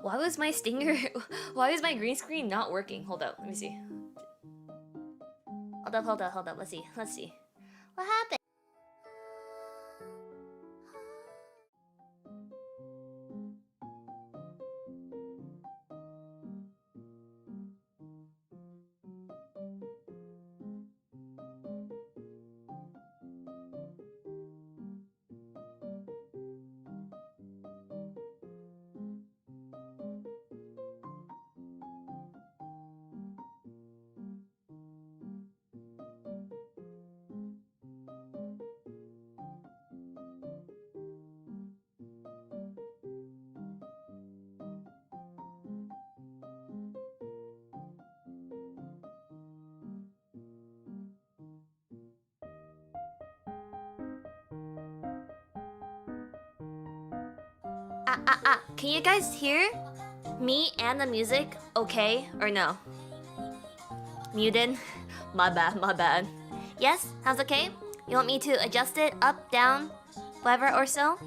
Why was my stinger? Why is my green screen not working? Hold up, let me see. Hold up. Let's see. What happened? Can you guys hear me and the music okay or no? Muted? My bad. Yes? Sounds okay? You want me to adjust it up, down, whatever or so?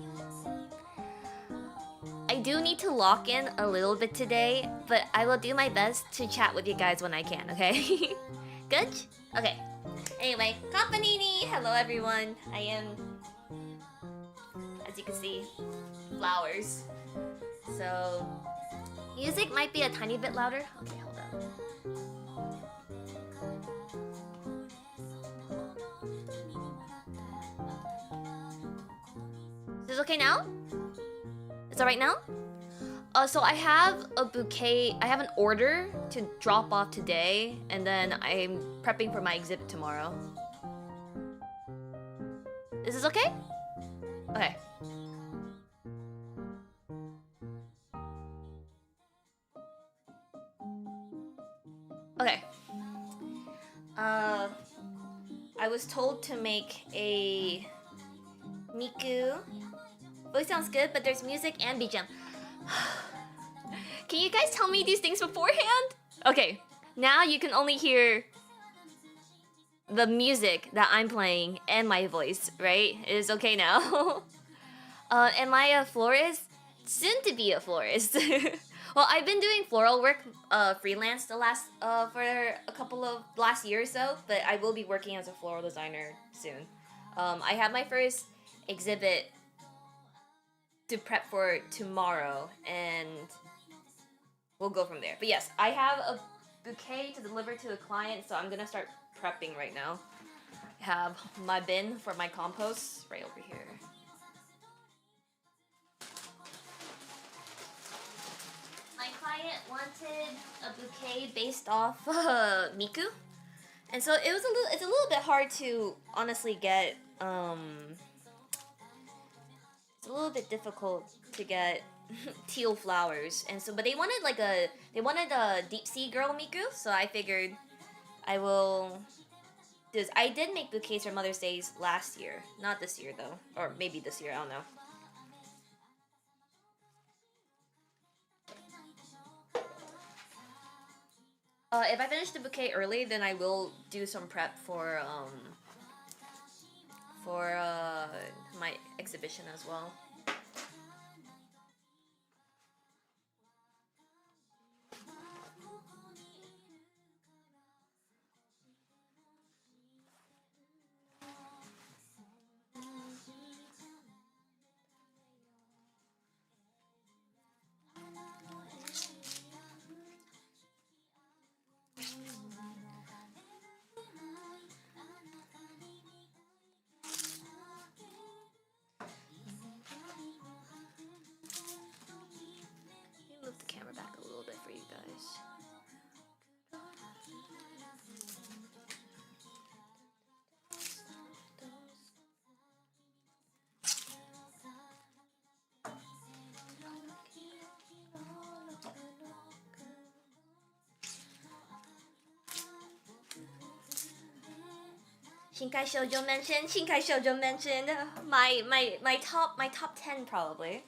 I do need to lock in a little bit today, but I will do my best to chat with you guys when I can, okay? Good? Okay. Anyway, Campanini! Hello everyone. I am, as you can see, flowers. So, music might be a tiny bit louder. Okay, hold up. Is this okay now? It's alright now? So I have a bouquet, I have an order to drop off today, and then I'm prepping for my exhibit tomorrow. Is this okay? Okay. Okay. I was told to make a Miku. Voice sounds good, but there's music and BGM. Can you guys tell me these things beforehand? Okay, now you can only hear the music that I'm playing and my voice, right? It is okay now. Am I a florist? Soon to be a florist. Well, I've been doing floral work freelance the last for a couple of last year or so, but I will be working as a floral designer soon. I have my first exhibit to prep for tomorrow, and we'll go from there. But yes, I have a bouquet to deliver to a client, so I'm gonna start prepping right now. I have my bin for my compost right over here. My client wanted a bouquet based off Miku, and so it's a little bit hard to honestly get. It's a little bit difficult to get teal flowers, and so but they wanted a deep sea girl Miku, so I figured I will. I did make bouquets for Mother's Days last year, not this year though, or maybe this year, I don't know. If I finish the bouquet early, then I will do some prep for my exhibition as well. Move the camera back a little bit for you guys. Shinkai Shoujo mentioned my top 10 probably.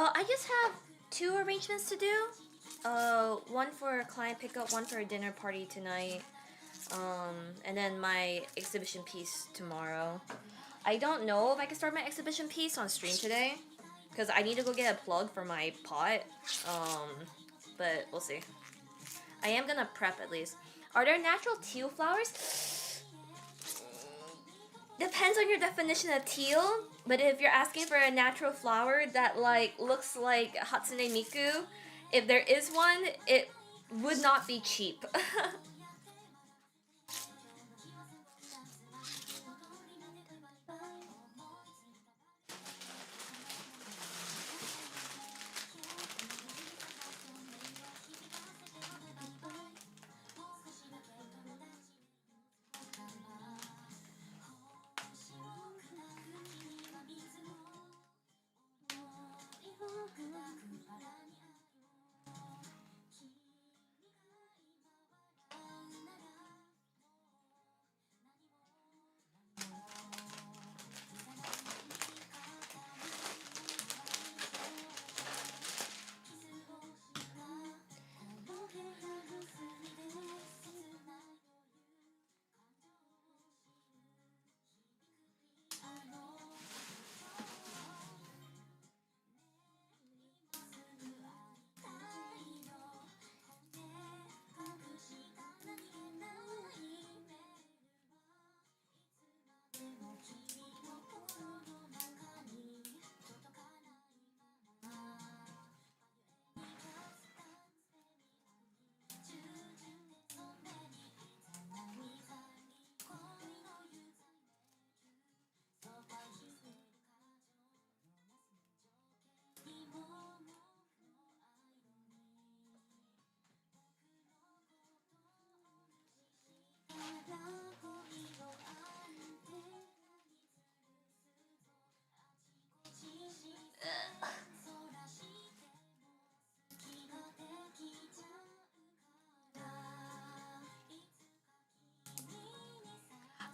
I just have 2 arrangements to do. One for client pickup, one for a dinner party tonight. And then my exhibition piece tomorrow. I don't know if I can start my exhibition piece on stream today, because I need to go get a plug for my pot. But we'll see. I am gonna prep at least. Are there natural teal flowers? Depends on your definition of teal, but if you're asking for a natural flower that like looks like Hatsune Miku, if there is one, it would not be cheap.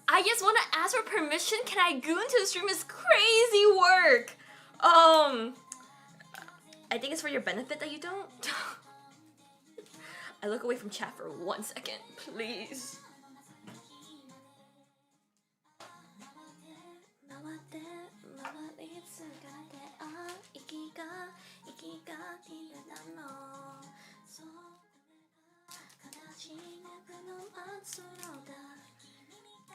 I just want to ask for permission. Can I goon to the stream? It's crazy work. I think it's for your benefit that you don't. I look away from chat for 1 second, please.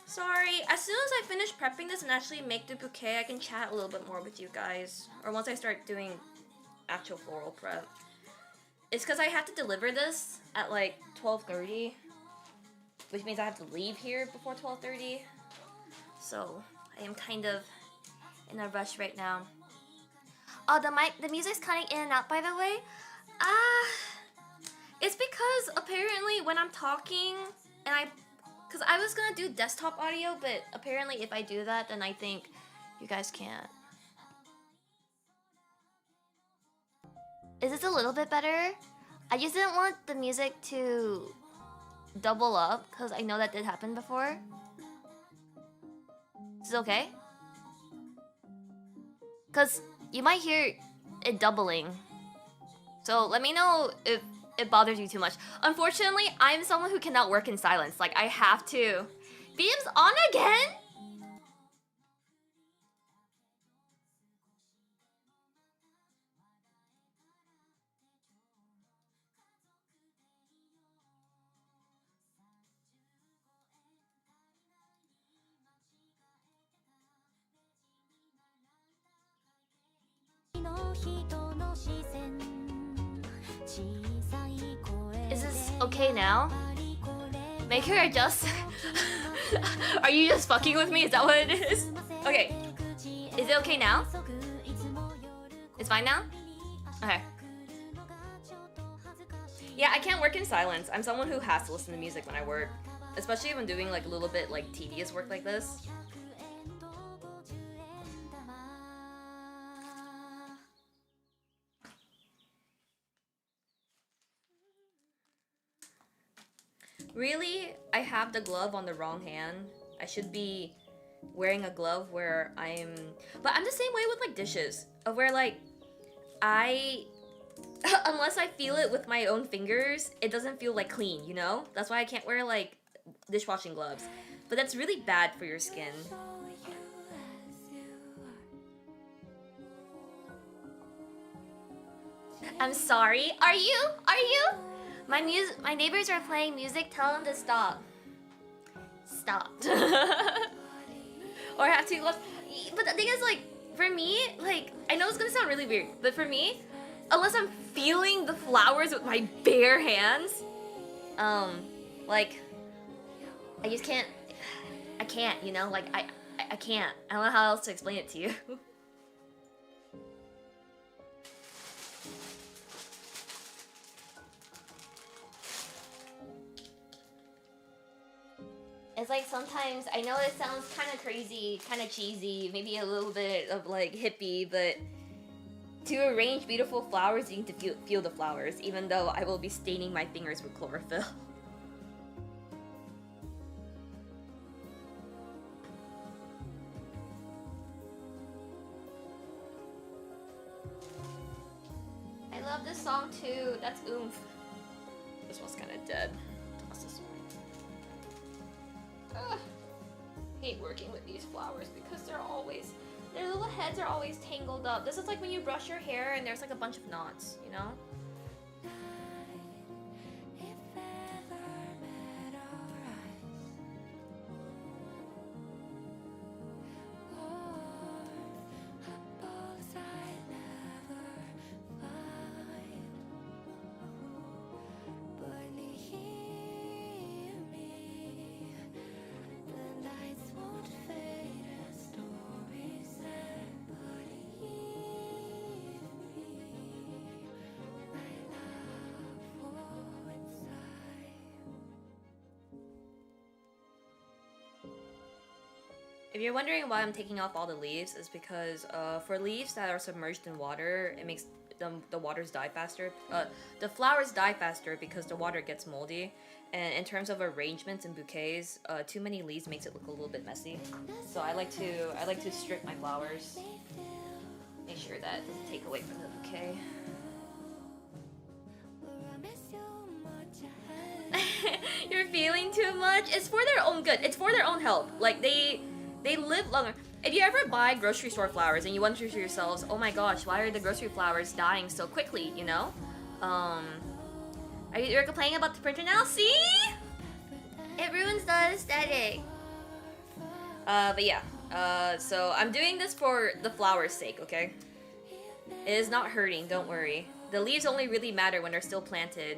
Sorry, as soon as I finish prepping this and actually make the bouquet, I can chat a little bit more with you guys. Or once I start doing actual floral prep. It's because I have to deliver this at like 12:30, which means I have to leave here before 12:30. So I am kind of in a rush right now. Oh, the music's cutting in and out, by the way. It's because apparently when I'm talking and because I was gonna do desktop audio, but apparently if I do that, then I think you guys can't. Is this a little bit better? I just didn't want the music to double up, because I know that did happen before. Is this okay? Because you might hear it doubling. So let me know if it bothers you too much. Unfortunately, I'm someone who cannot work in silence. Like, I have to. Beam's on again? Is this okay now? Make her adjust. Are you just fucking with me? Is that what it is? Okay. Is it okay now? It's fine now? Okay. Yeah, I can't work in silence. I'm someone who has to listen to music when I work. Especially if I'm doing like a little bit like tedious work like this. Really? I have the glove on the wrong hand. I should be wearing a glove where I'm... But I'm the same way with like dishes. Of where like... I unless I feel it with my own fingers, it doesn't feel like clean, you know? That's why I can't wear like dishwashing gloves. But that's really bad for your skin. I'm sorry. Are you? Are you? My neighbors are playing music. Tell them to stop. Stop. Or have two gloves. But the thing is, like, for me, like, I know it's gonna sound really weird, but for me, unless I'm feeling the flowers with my bare hands, like, I just can't. I can't, you know? Like, I can't. I don't know how else to explain it to you. It's like sometimes, I know it sounds kind of crazy, kind of cheesy, maybe a little bit of like hippie, but to arrange beautiful flowers, you need to feel the flowers, even though I will be staining my fingers with chlorophyll. I love this song too, that's oomph. This one's kind of dead. Toss this one. Ugh. Hate working with these flowers because their little heads are always tangled up. This is like when you brush your hair and there's like a bunch of knots, you know? If you're wondering why I'm taking off all the leaves, is because for leaves that are submerged in water, it makes the waters die faster. The flowers die faster because the water gets moldy. And in terms of arrangements and bouquets, too many leaves makes it look a little bit messy. So I like to strip my flowers. Make sure that it doesn't take away from the bouquet. You're feeling too much? It's for their own good. It's for their own health. Like they live longer. If you ever buy grocery store flowers and you wonder to yourselves, oh my gosh, why are the grocery flowers dying so quickly, you know? You're complaining about the printer now? See? It ruins the aesthetic. But yeah. So I'm doing this for the flowers' sake, okay? It is not hurting, don't worry. The leaves only really matter when they're still planted.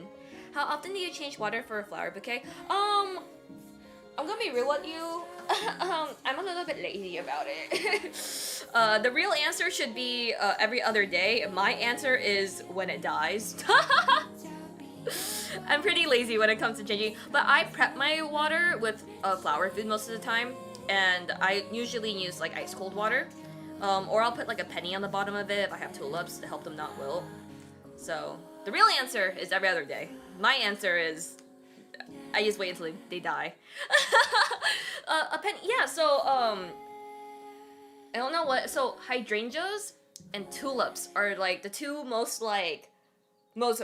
How often do you change water for a flower bouquet? I'm gonna be real with you. I'm a little bit lazy about it. The real answer should be every other day. My answer is when it dies. I'm pretty lazy when it comes to changing, but I prep my water with flower food most of the time, and I usually use like ice cold water, or I'll put like a penny on the bottom of it if I have tulips to help them not wilt. So the real answer is every other day. My answer is I just wait until they die. A penny, yeah. So I don't know what. So hydrangeas and tulips are like the two most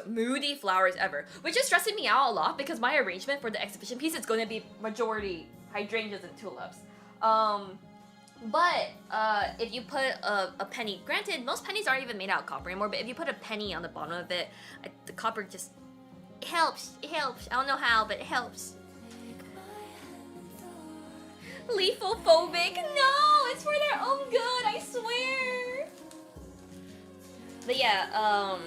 moody flowers ever, which is stressing me out a lot because my arrangement for the exhibition piece is going to be majority hydrangeas and tulips. But if you put a penny, granted most pennies aren't even made out of copper anymore, but if you put a penny on the bottom of it, the copper just it helps. I don't know how, but it helps. Leafophobic? No, it's for their own good, I swear. But yeah,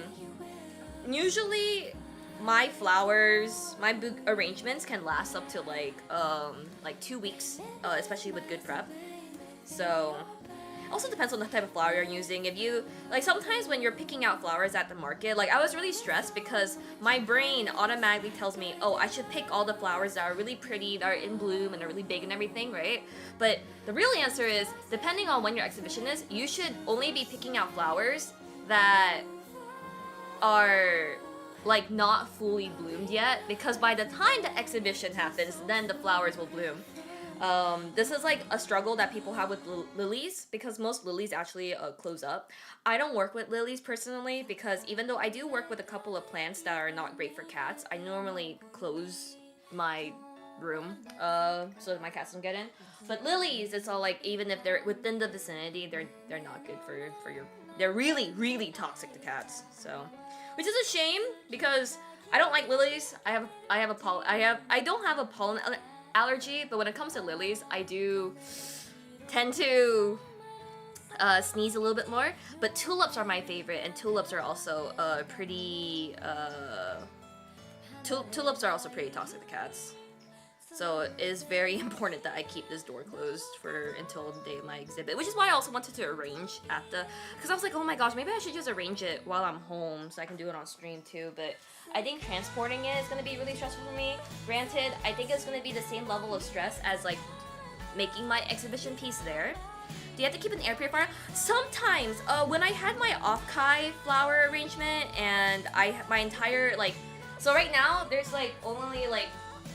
usually my flowers, my arrangements can last up to like 2 weeks, especially with good prep. So also depends on the type of flower you're using. If you like, sometimes when you're picking out flowers at the market, like I was really stressed because my brain automatically tells me, oh, I should pick all the flowers that are really pretty, that are in bloom and are really big and everything, right? But the real answer is, depending on when your exhibition is, you should only be picking out flowers that are like not fully bloomed yet, because by the time the exhibition happens, then the flowers will bloom. This is like a struggle that people have with lilies because most lilies actually close up. I don't work with lilies personally because even though I do work with a couple of plants that are not great for cats, I normally close my room so that my cats don't get in. But lilies, it's all like even if they're within the vicinity, they're not good for your. They're really toxic to cats. So, which is a shame because I don't like lilies. I don't have a pollen allergy, but when it comes to lilies, I do tend to sneeze a little bit more. But tulips are my favorite, and tulips are also pretty. Tulips are also pretty toxic to cats. So it is very important that I keep this door closed until the day of my exhibit, which is why I also wanted to arrange because I was like, oh my gosh, maybe I should just arrange it while I'm home so I can do it on stream too. But I think transporting it is going to be really stressful for me. Granted, I think it's going to be the same level of stress as like making my exhibition piece there. Do you have to keep an air purifier? Sometimes, when I had my off-kai flower arrangement and my entire like, so right now there's like only like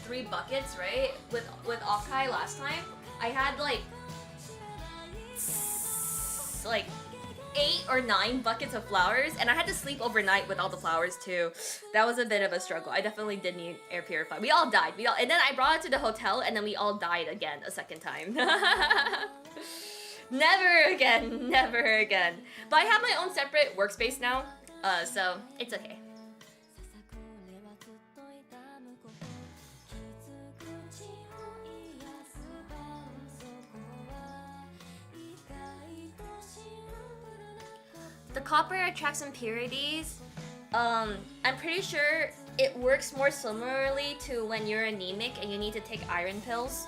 3 buckets, right? With off-kai last time, I had like 8 or 9 buckets of flowers, and I had to sleep overnight with all the flowers too. That was a bit of a struggle. I definitely did need air purifier. We all died. And then I brought it to the hotel, and then we all died again a second time. Never again, never again. But I have my own separate workspace now, so it's okay. The copper attracts impurities. I'm pretty sure it works more similarly to when you're anemic and you need to take iron pills.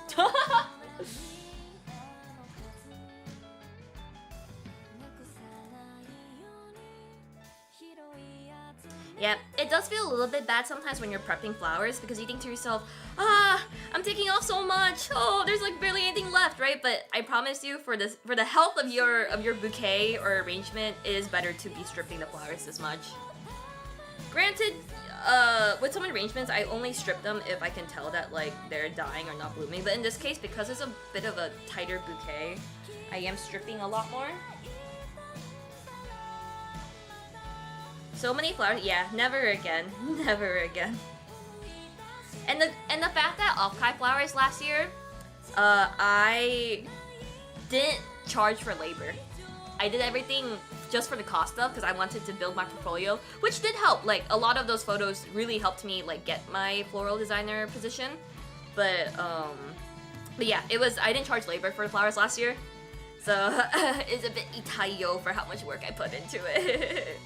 Yeah, it does feel a little bit bad sometimes when you're prepping flowers because you think to yourself, I'm taking off so much. Oh, there's like barely anything left, right? But I promise you, for the health of your bouquet or arrangement, it is better to be stripping the flowers this much. Granted, with some arrangements, I only strip them if I can tell that like they're dying or not blooming. But in this case, because it's a bit of a tighter bouquet, I am stripping a lot more. So many flowers, yeah, never again, never again. And the fact that off-kai flowers last year, I didn't charge for labor. I did everything just for the cost of, because I wanted to build my portfolio, which did help. Like a lot of those photos really helped me like get my floral designer position. But yeah, I didn't charge labor for the flowers last year, so it's a bit itayo for how much work I put into it.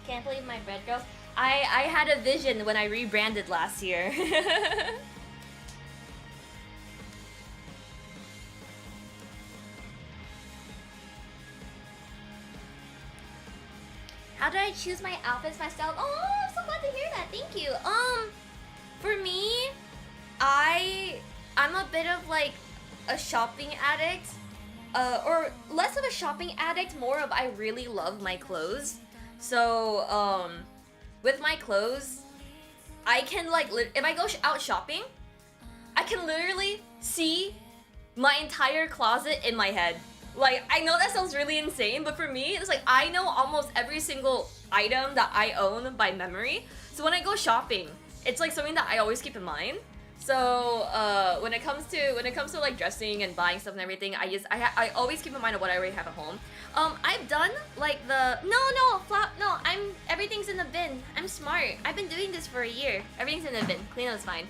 Can't believe my bread girls. I had a vision when I rebranded last year. How do I choose my outfits myself? Oh, I'm so glad to hear that. Thank you. For me, I'm a bit of like a shopping addict. Or less of a shopping addict, more of I really love my clothes. So, with my clothes, I can like, if I go out shopping, I can literally see my entire closet in my head. Like, I know that sounds really insane, but for me, it's like I know almost every single item that I own by memory. So when I go shopping, it's like something that I always keep in mind. So when it comes to like dressing and buying stuff and everything, I always keep in mind of what I already have at home. I've done like the everything's in the bin. I'm smart. I've been doing this for a year. Everything's in the bin. Clean is fine.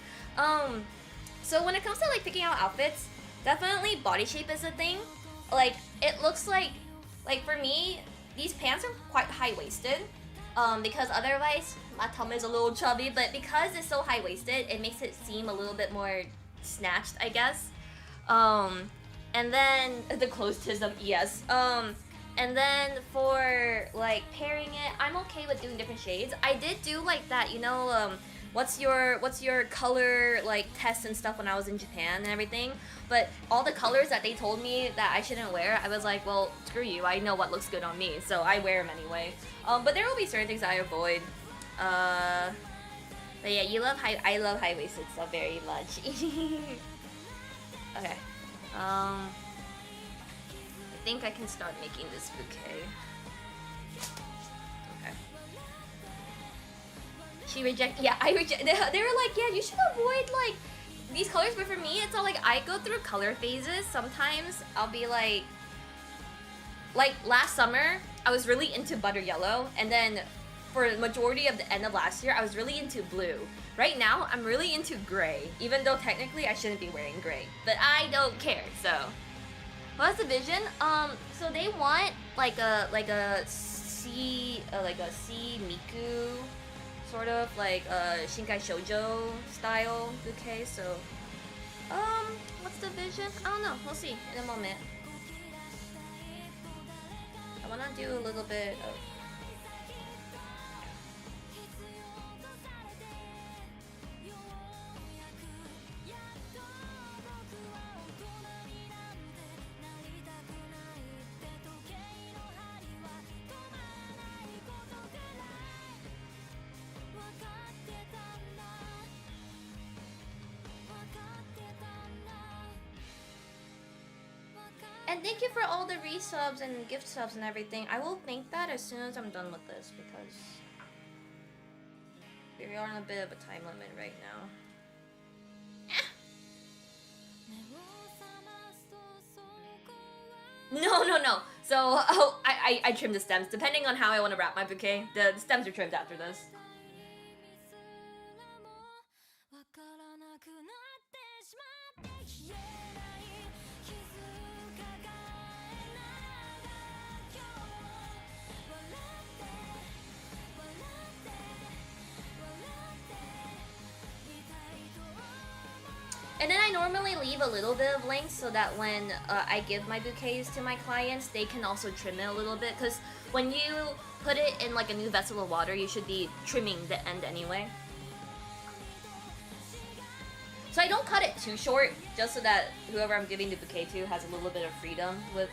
So when it comes to like picking out outfits, definitely body shape is a thing. Like it looks like for me, these pants are quite high waisted. Because otherwise my tummy is a little chubby, but because it's so high waisted, it makes it seem a little bit more snatched, I guess. And then the closed-tism, yes. And then for like pairing it, I'm okay with doing different shades. I did do like that, you know, what's your color like test and stuff when I was in Japan and everything. But all the colors that they told me that I shouldn't wear, I was like, well, screw you. I know what looks good on me, so I wear them anyway. But there will be certain things I avoid. But yeah, I love high-waisted stuff very much. Okay. I think I can start making this bouquet. Okay. She rejected. Yeah, I reject. They were like, yeah, you should avoid like these colors. But for me, it's all like I go through color phases. Sometimes I'll be like last summer, I was really into butter yellow, and then for the majority of the end of last year, I was really into blue. Right now, I'm really into gray, even though technically I shouldn't be wearing gray, but I don't care. So, what's the vision? So they want like a C Miku, sort of like a Shinkai Shoujo style bouquet. So, what's the vision? I don't know. We'll see in a moment. I wanna do a little bit of. And thank you for all the resubs and gift subs and everything. I will thank that as soon as I'm done with this because we are on a bit of a time limit right now. No. So I trimmed the stems depending on how I want to wrap my bouquet. The stems are trimmed after this. And then I normally leave a little bit of length so that when I give my bouquets to my clients, they can also trim it a little bit. Because when you put it in like a new vessel of water, you should be trimming the end anyway. So I don't cut it too short, just so that whoever I'm giving the bouquet to has a little bit of freedom with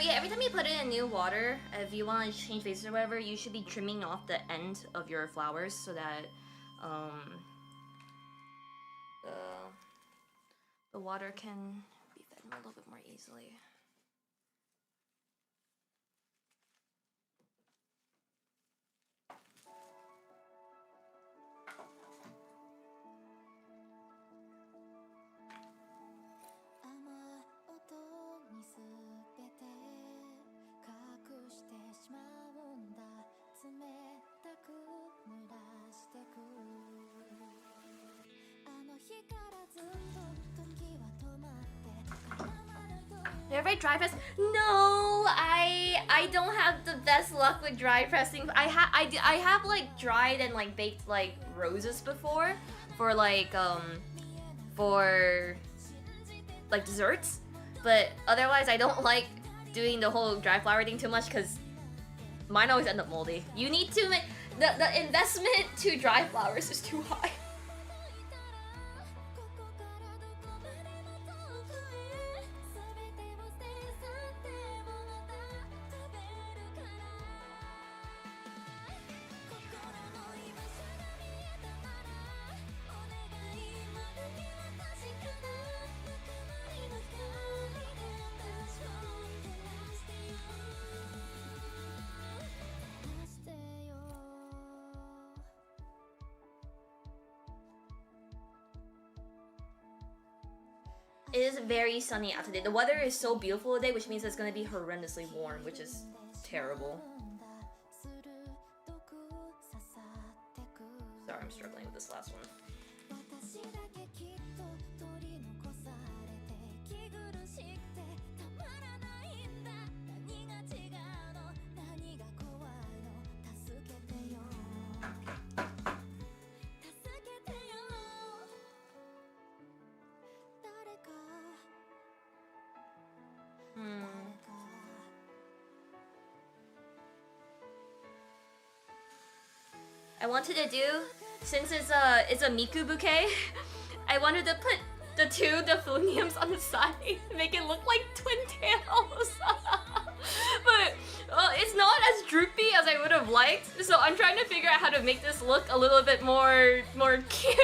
yeah, every time you put it in new water, if you want to change faces or whatever, you should be trimming off the end of your flowers so that the water can be fed a little bit more easily. Have I dry press? No, I don't have the best luck with dry pressing. I have like dried and like baked like roses before for like desserts, but otherwise I don't like doing the whole dry flower thing too much because mine always end up moldy. You need to make the investment to dry flowers is too high. It is very sunny out today. The weather is so beautiful today, which means it's gonna be horrendously warm, which is terrible. Sorry, I'm struggling with this last one. I wanted to do, since it's a Miku bouquet, I wanted to put the two delphiniums on the side to make it look like twin tails. But it's not as droopy as I would have liked, so I'm trying to figure out how to make this look a little bit more cute.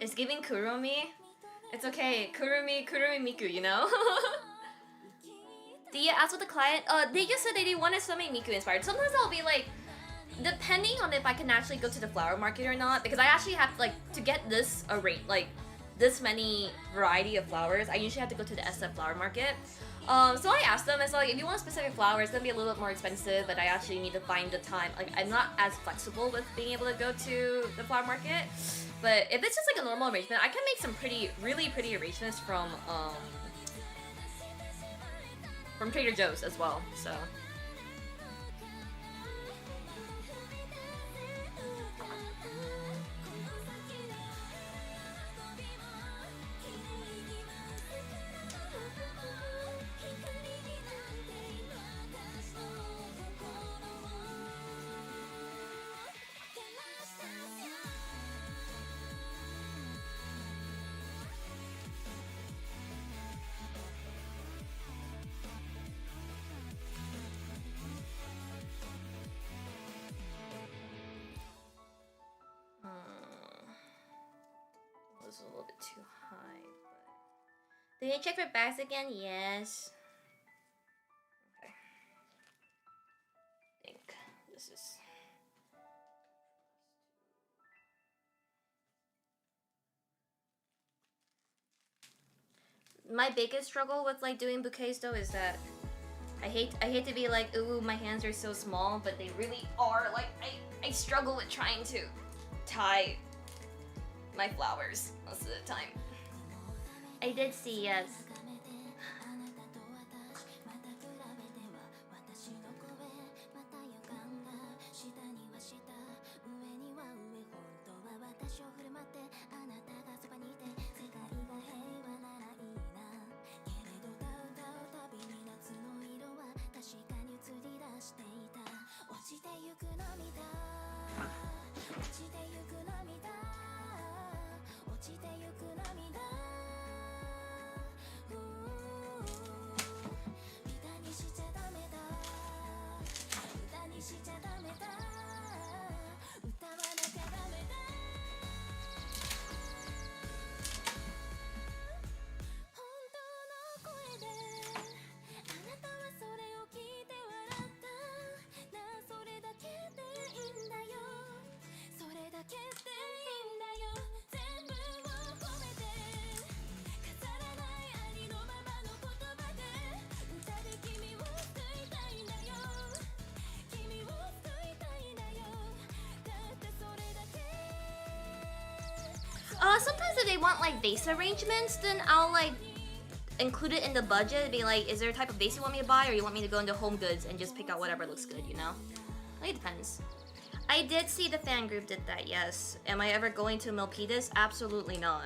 It's giving Kurumi. It's okay, Kurumi Miku, you know? Do you ask with the client? They just said they wanted something Miku inspired. Sometimes I'll be like, depending on if I can actually go to the flower market or not, because I actually have like to get this array like this many variety of flowers. I usually have to go to the SF flower market. So I asked them, it's like, if you want specific flowers, it's gonna be a little bit more expensive, but I actually need to find the time. Like, I'm not as flexible with being able to go to the flower market. But if it's just like a normal arrangement, I can make some really pretty arrangements from Trader Joe's as well, so. This is a little bit too high, but... Did you check for bags again? Yes. Okay. I think this is... My biggest struggle with like doing bouquets though is that I hate to be like, ooh, my hands are so small, but they really are. Like I struggle with trying to tie my flowers most of the time. I did see, yes. Sometimes if they want like vase arrangements, then I'll like include it in the budget. Be like, is there a type of vase you want me to buy, or you want me to go into Home Goods and just pick out whatever looks good, you know? It depends. I did see the fan group did that, yes. Am I ever going to Milpitas? Absolutely not.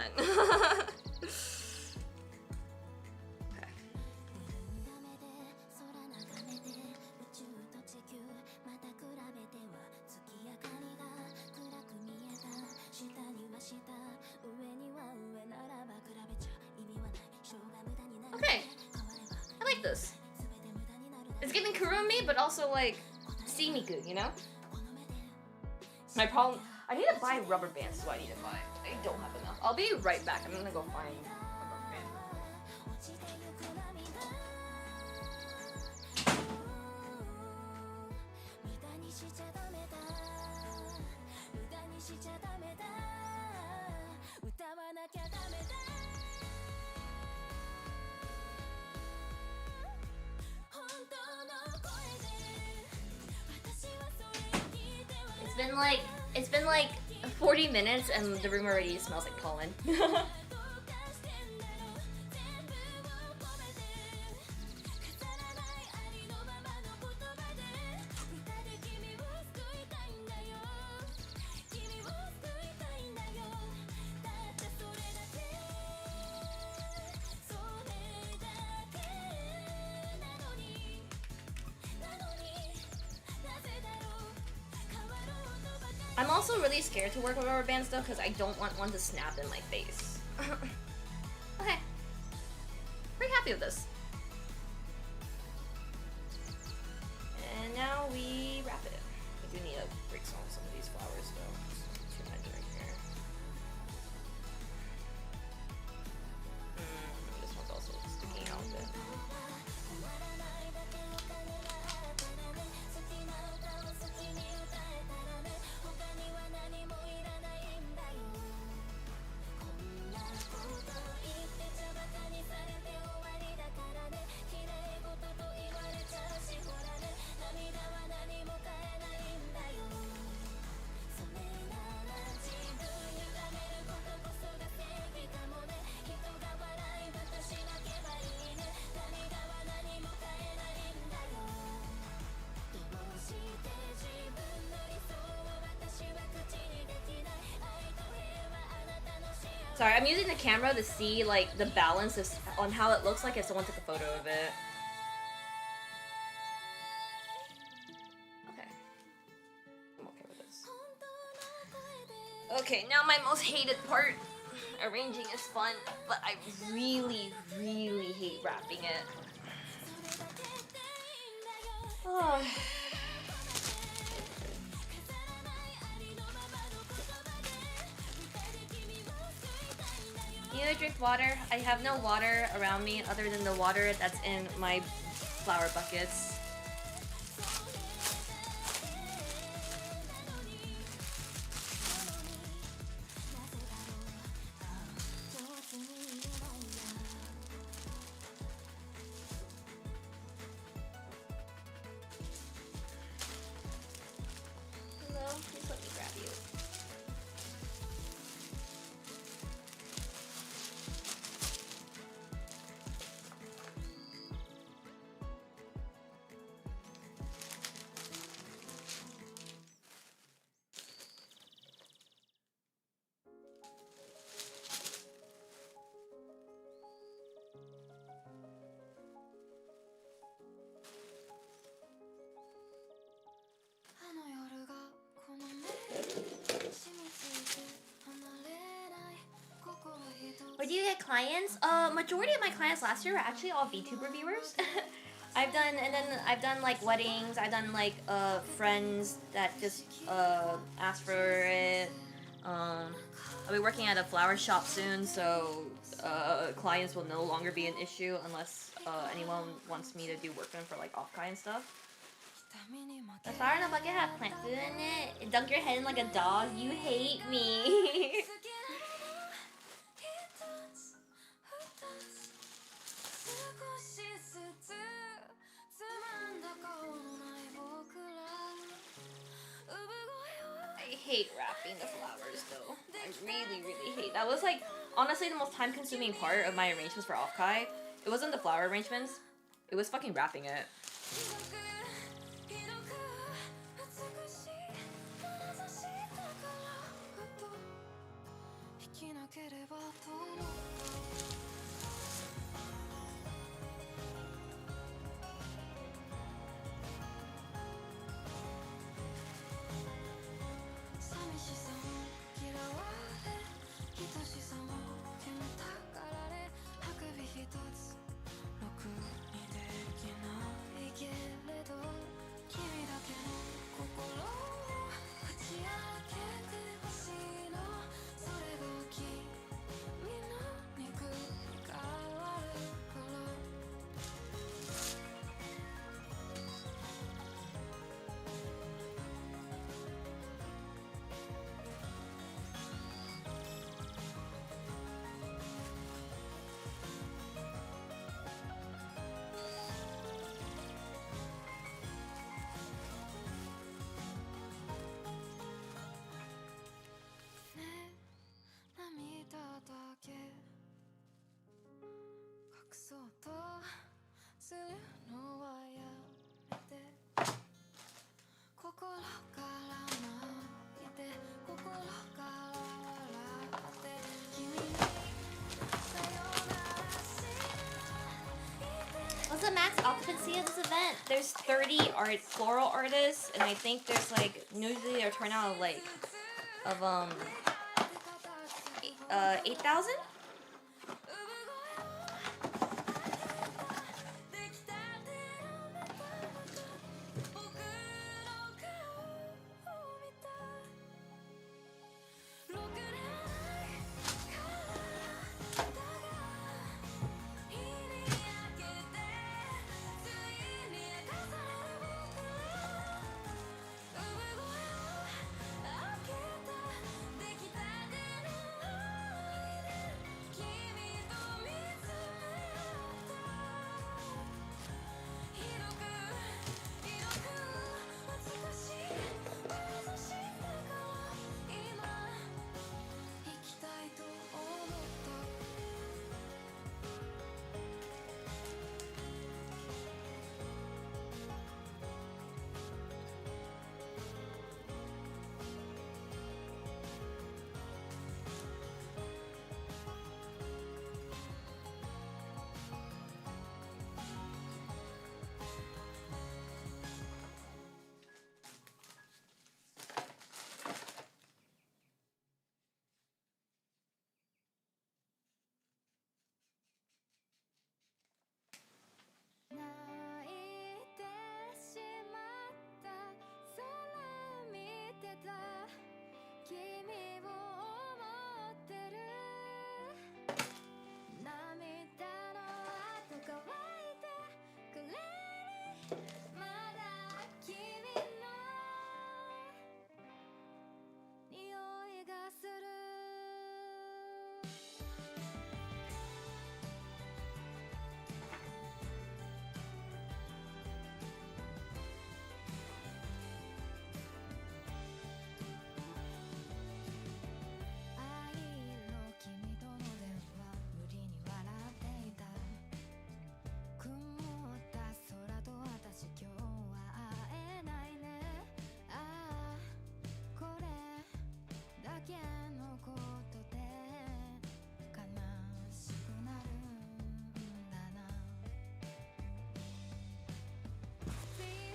Okay. I like this. It's giving Kurumi, but also like Simiku, you know? My problem, I need to buy rubber bands, so I need to buy. I don't have enough. I'll be right back. I'm gonna go find a rubber band. It's been like 40 minutes and the room already smells like pollen. I'm also really scared to work with rubber bands though, because I don't want one to snap in my face. Okay. Pretty happy with this. And now we wrap it in. We do need to break some of these flowers though. Too much right here. This one's also sticking out a bit. Sorry, I'm using the camera to see like the balance of, on how it looks like if someone took a photo of it. Okay. I'm okay with this. Okay, now my most hated part. Arranging is fun, but I really, really hate wrapping it. Oh. You need to drink water. I have no water around me other than the water that's in my flower buckets. Hello, please let me grab you. Where do you get clients? Majority of my clients last year were actually all VTuber viewers. I've done like weddings. I've done like friends that just asked for it. I'll be working at a flower shop soon, so clients will no longer be an issue unless anyone wants me to do work for them for like off-kind stuff. The flower in the bucket have plant food in it. Dunk your head in like a dog. You hate me. I hate wrapping the flowers though. I really hate. That was like honestly the most time-consuming part of my arrangements for Offkai. It wasn't the flower arrangements. It was fucking wrapping it. What's the max occupancy of this event? There's 30 floral artists, and I think there's like usually a turnout of like 8,000.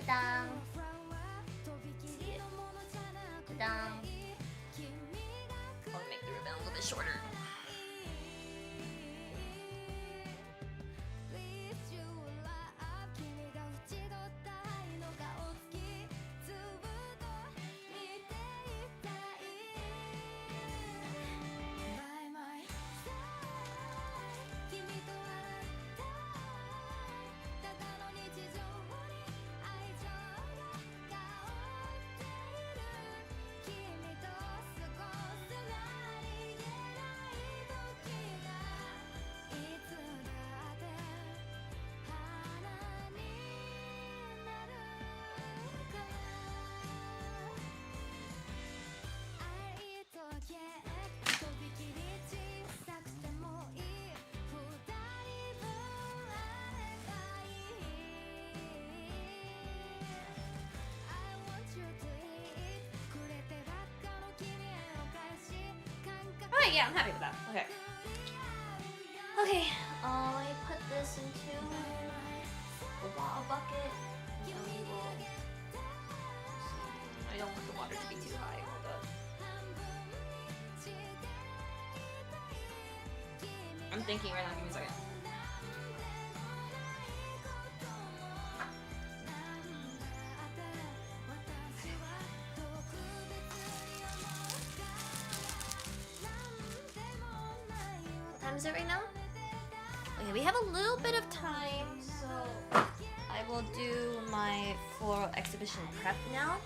Dang. Dang. I'll make the ribbon a little bit shorter. Okay, yeah, I'm happy with that. Okay. Okay, let me put this into a bucket. And we will. I don't want the water to be too high. Hold up. I'm thinking right now. Give me a second. What time is it right now? Okay, we have a little bit of time, so I will do my floral exhibition prep now.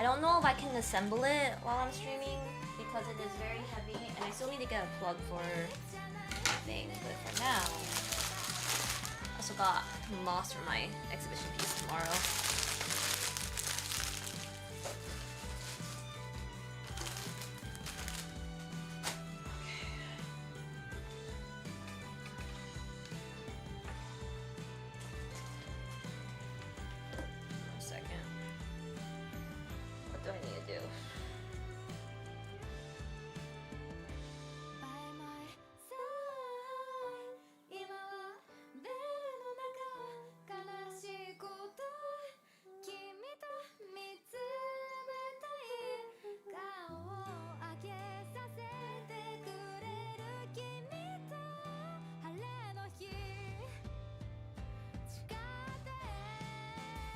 I don't know if I can assemble it while I'm streaming because it is very heavy and I still need to get a plug for the thing, but for now, I also got moss for my exhibition piece tomorrow. What do I need to do?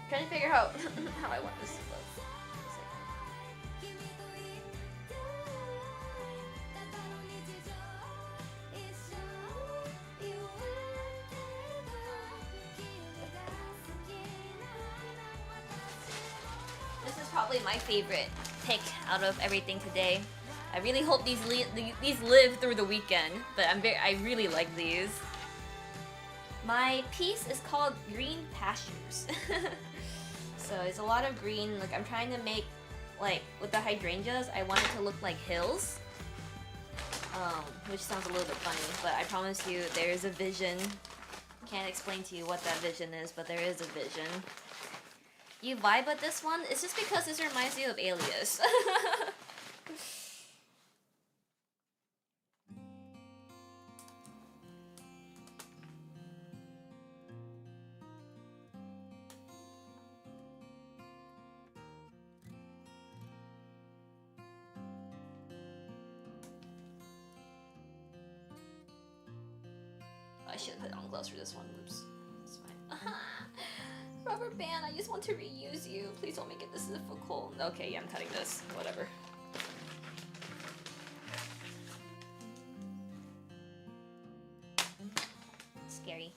Trying to figure out how I want this to look. This is probably my favorite pick out of everything today. I really hope these live through the weekend, but I really like these. My piece is called Green Pastures. So it's a lot of green. Like I'm trying to make, like with the hydrangeas, I want it to look like hills. Which sounds a little bit funny, but I promise you there is a vision. Can't explain to you what that vision is, but there is a vision. You vibe with this one? It's just because this reminds you of Alias. I should put on gloves for this one. Oops. It's fine. Rubber band, I just want to reuse you. Please don't make it this difficult. Okay, yeah, I'm cutting this. Whatever. Scary.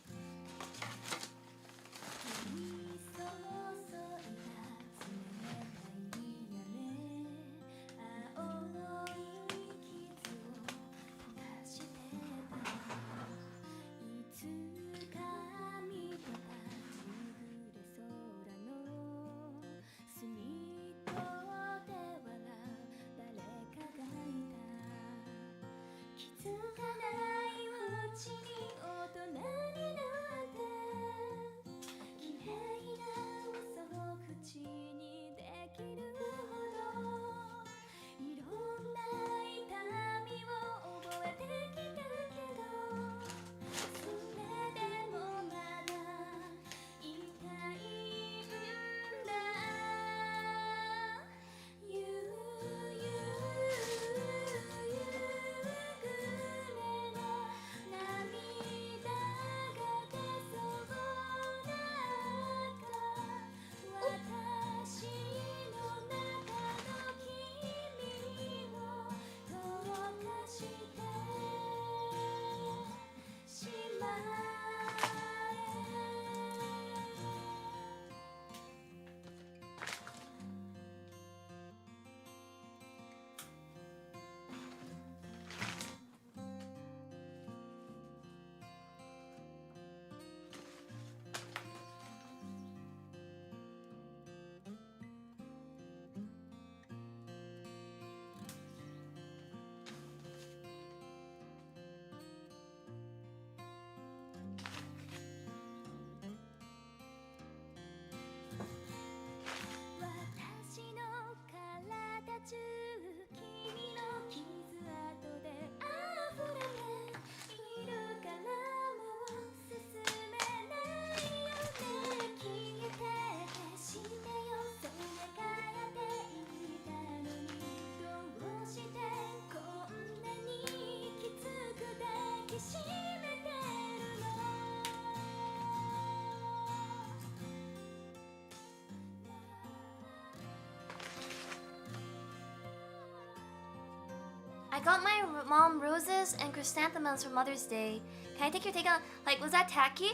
got my mom roses and chrysanthemums for Mother's Day. Can I take your take on, like, was that tacky?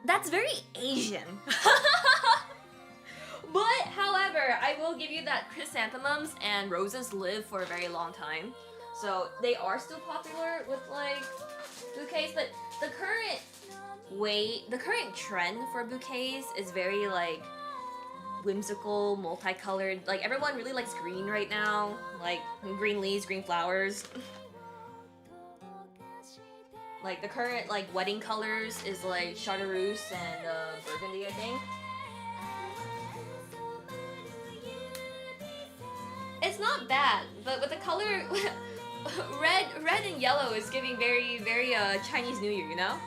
That's very Asian. But, however, I will give you that chrysanthemums and roses live for a very long time. So, they are still popular with, like, bouquets, but the current trend for bouquets is very, like, whimsical, multicolored. Like, everyone really likes green right now. Like, green leaves, green flowers. Like, the current, like, wedding colors is, like, chartreuse and burgundy, I think. It's not bad, but with the color, red and yellow is giving very, very Chinese New Year, you know?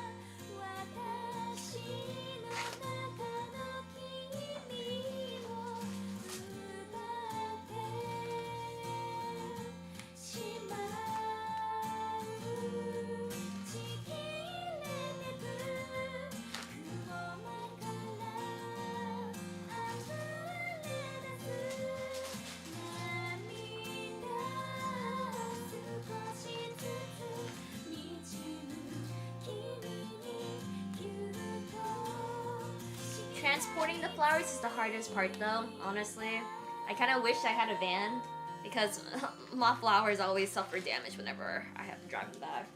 Transporting the flowers is the hardest part though, honestly. I kind of wish I had a van because my flowers always suffer damage whenever I have to drive them back.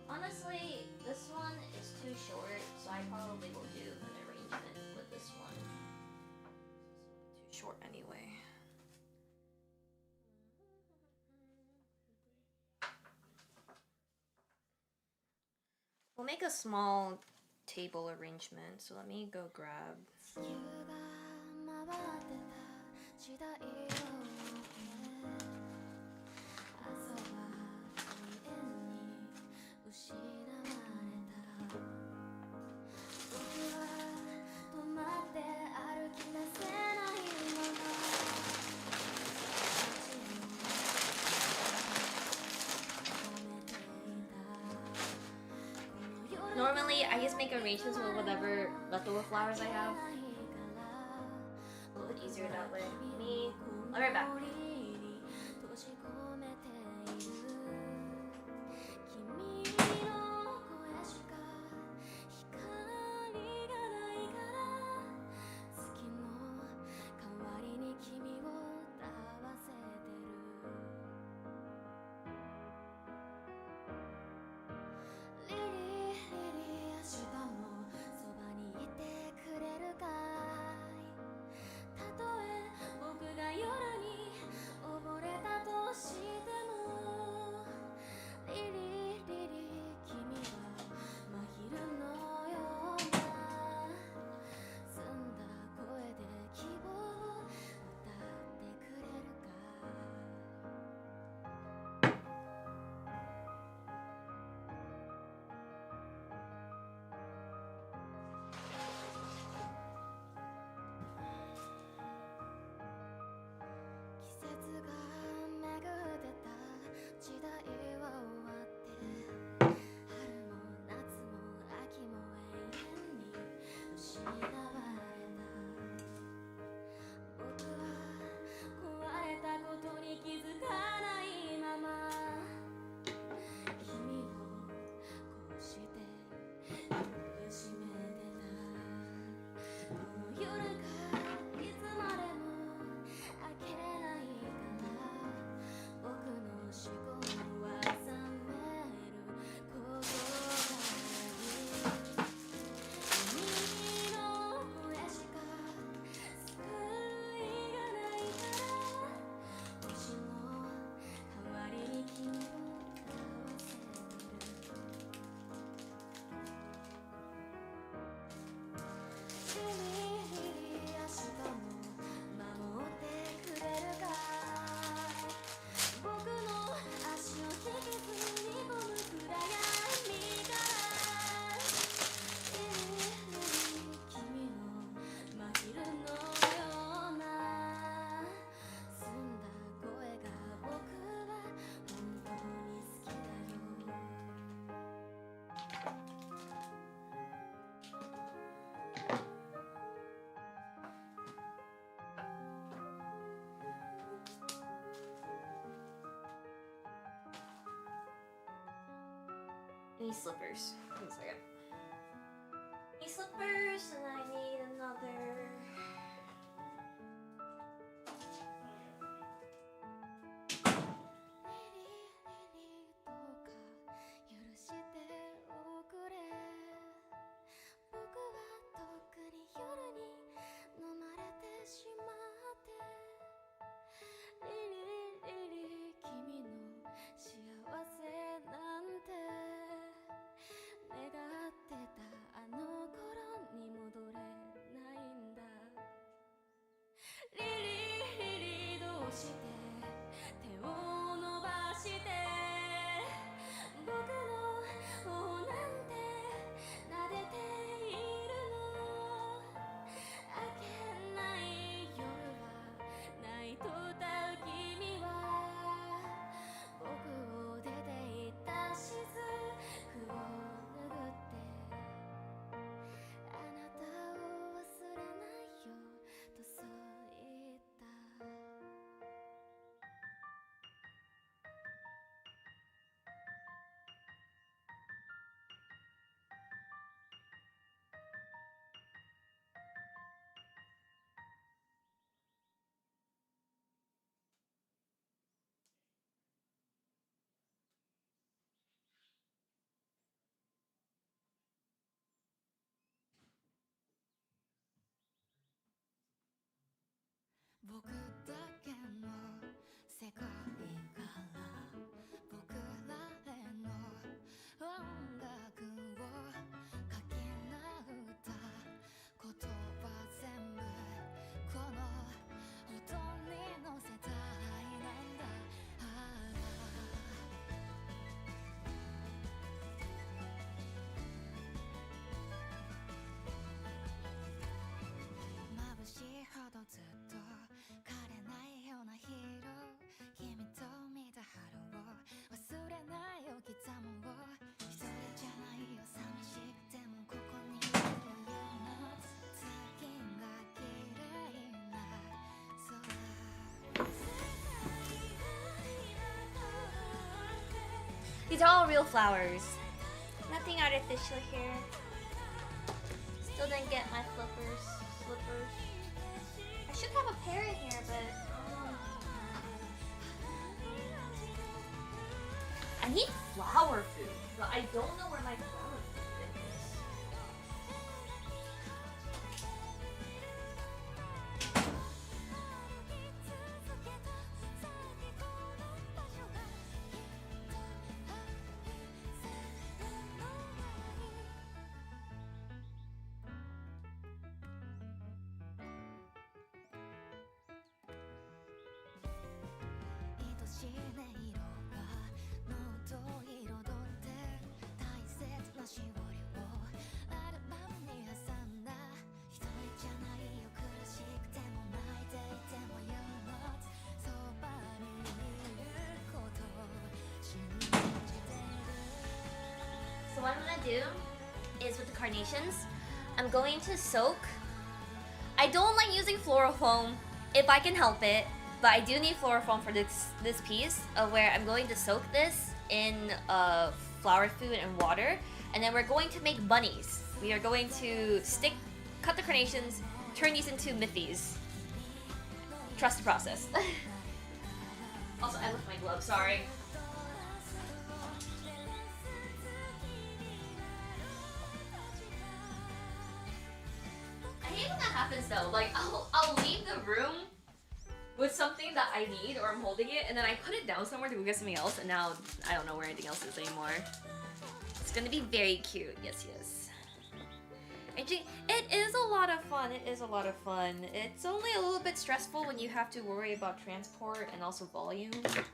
Honestly, this one is too short, so I probably will do an arrangement with this one. Too short anyway. We'll make a small table arrangement, so let me go grab. Normally, I just make arrangements with whatever leftover flowers I have. A little bit easier that way. I'll be right back. need slippers. One second. Need slippers, and I need another. These are all real flowers. Nothing artificial here. Still didn't get my slippers. I should have a pair in here, but I need flower food, but I don't know where my flower food is. So what I'm gonna do is with the carnations, I'm going to soak. I don't like using floral foam if I can help it, but I do need floral foam for this piece where I'm going to soak this in flower food and water, and then we're going to make bunnies. We are going to cut the carnations, turn these into mithies. Trust the process. Also, I left my glove, sorry. I hate when that happens though. Like, I'll leave the room with something that I need, or I'm holding it, and then I put it down somewhere to go get something else, and now I don't know where anything else is anymore. It's gonna be very cute. Yes, yes. It is a lot of fun. It is a lot of fun. It's only a little bit stressful when you have to worry about transport and also volume. The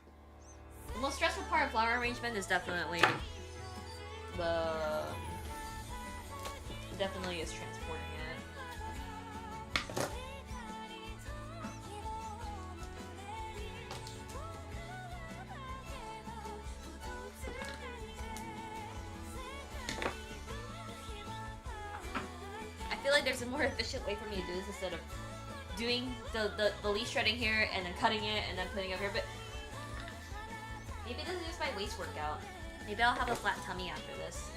most stressful part of flower arrangement is definitely is transporting it. I feel like there's a more efficient way for me to do this instead of doing the leaf shredding here and then cutting it and then putting it up here, but maybe this is just my waist workout. Maybe I'll have a flat tummy after this.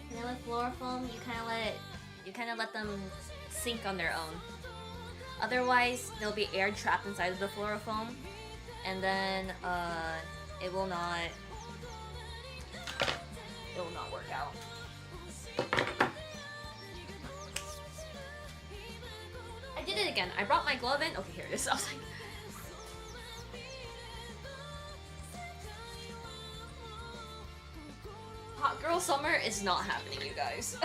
And then with floral foam, you kind of let them sink on their own. Otherwise, there'll be air trapped inside of the floral foam, and then it will not work out. I did it again. I brought my glove in. Okay, here it is. I was like. Hot girl summer is not happening, you guys.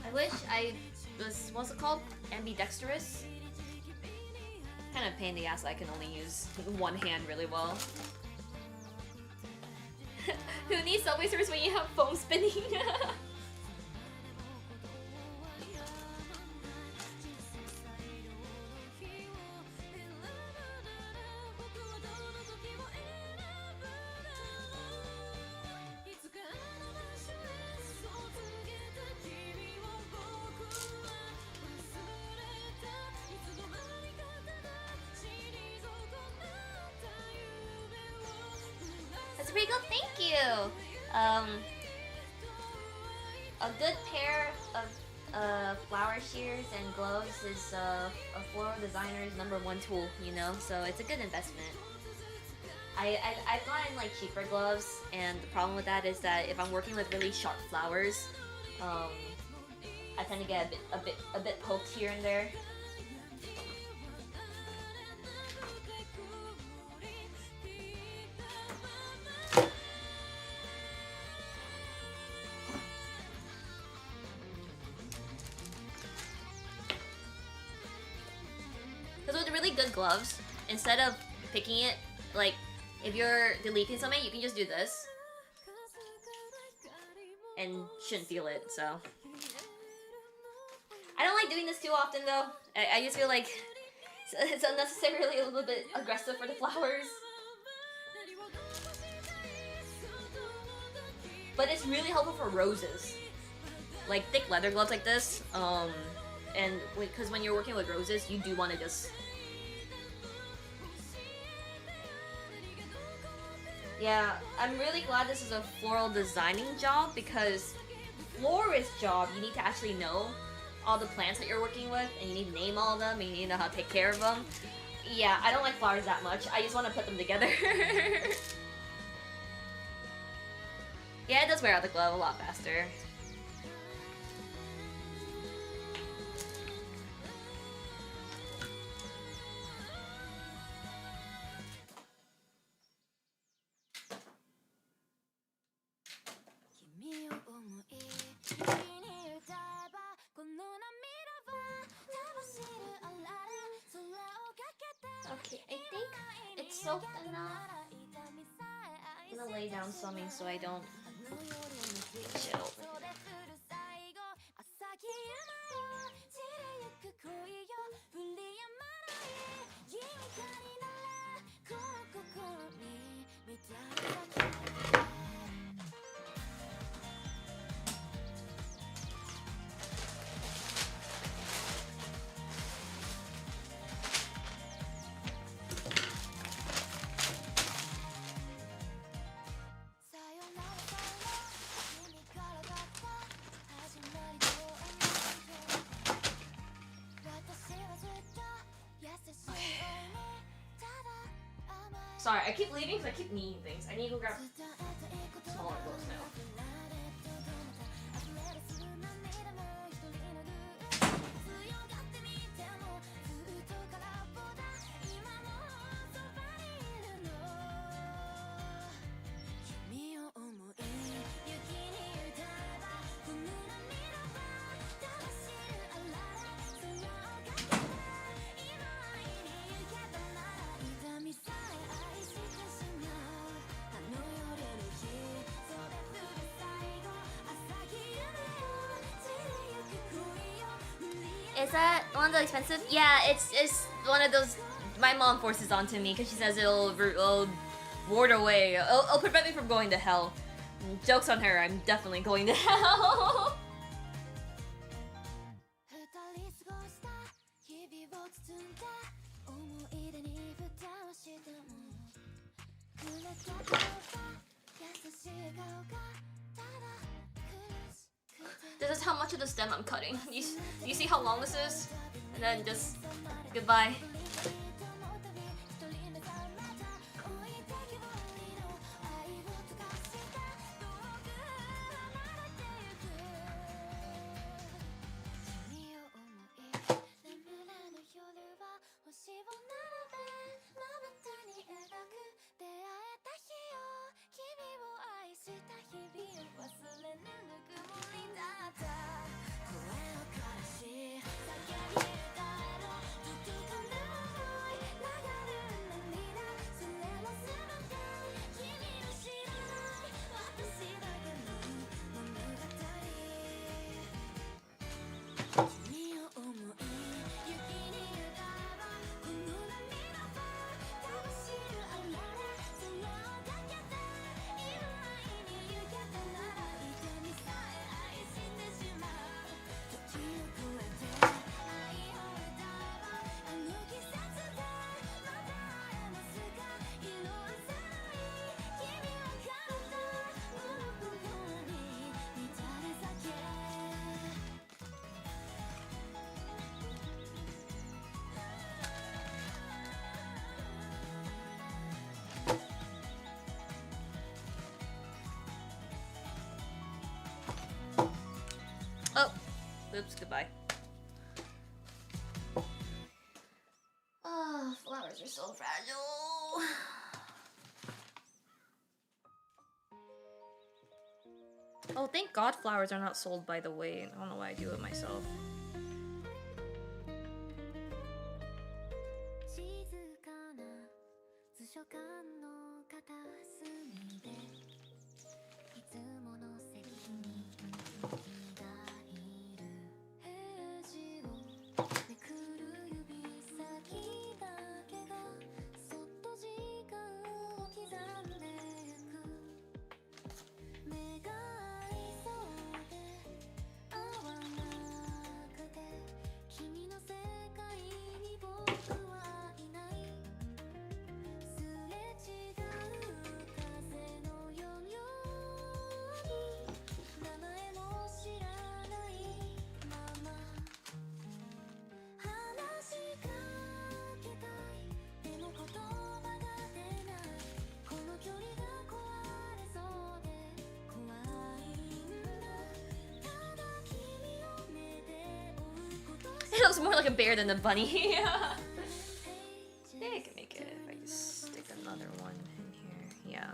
I wish I was, what's it called? Ambidextrous? Kind of pain in the ass. I can only use one hand really well. Who needs subway surfers when you have foam spinning? That's pretty good, thank you! A good pair of flower shears and gloves is a floral designer's #1 tool, you know? So it's a good investment. I've gotten like cheaper gloves, and the problem with that is that if I'm working with really sharp flowers, I tend to get a bit poked here and there. Because with really good gloves, instead of picking it, like, if you're deleting something, you can just do this. And shouldn't feel it, so. I don't like doing this too often, though. I just feel like it's unnecessarily a little bit aggressive for the flowers. But it's really helpful for roses. Like, thick leather gloves like this, and because when you're working with roses, you do want to just... Yeah, I'm really glad this is a floral designing job, because florist job, you need to actually know all the plants that you're working with, and you need to name all of them, and you need to know how to take care of them. Yeah, I don't like flowers that much. I just want to put them together. Yeah, it does wear out the glove a lot faster. soaked enough. I'm gonna lay down something so I don't shit over here. Sorry, I keep leaving because I keep needing things. I need to go grab smaller clothes now. Is that one of the expensive? Yeah, it's one of those my mom forces onto me because she says it'll ward away. It'll prevent me from going to hell. Joke's on her, I'm definitely going to hell. This is how much of the stem I'm cutting. You see how long this is? And then just goodbye. Oh, oops, goodbye. Oh, flowers are so fragile. Oh, thank God flowers are not sold, by the way. I don't know why I do it myself. It looks more like a bear than a bunny. I think I can make it if I just stick another one in here. Yeah.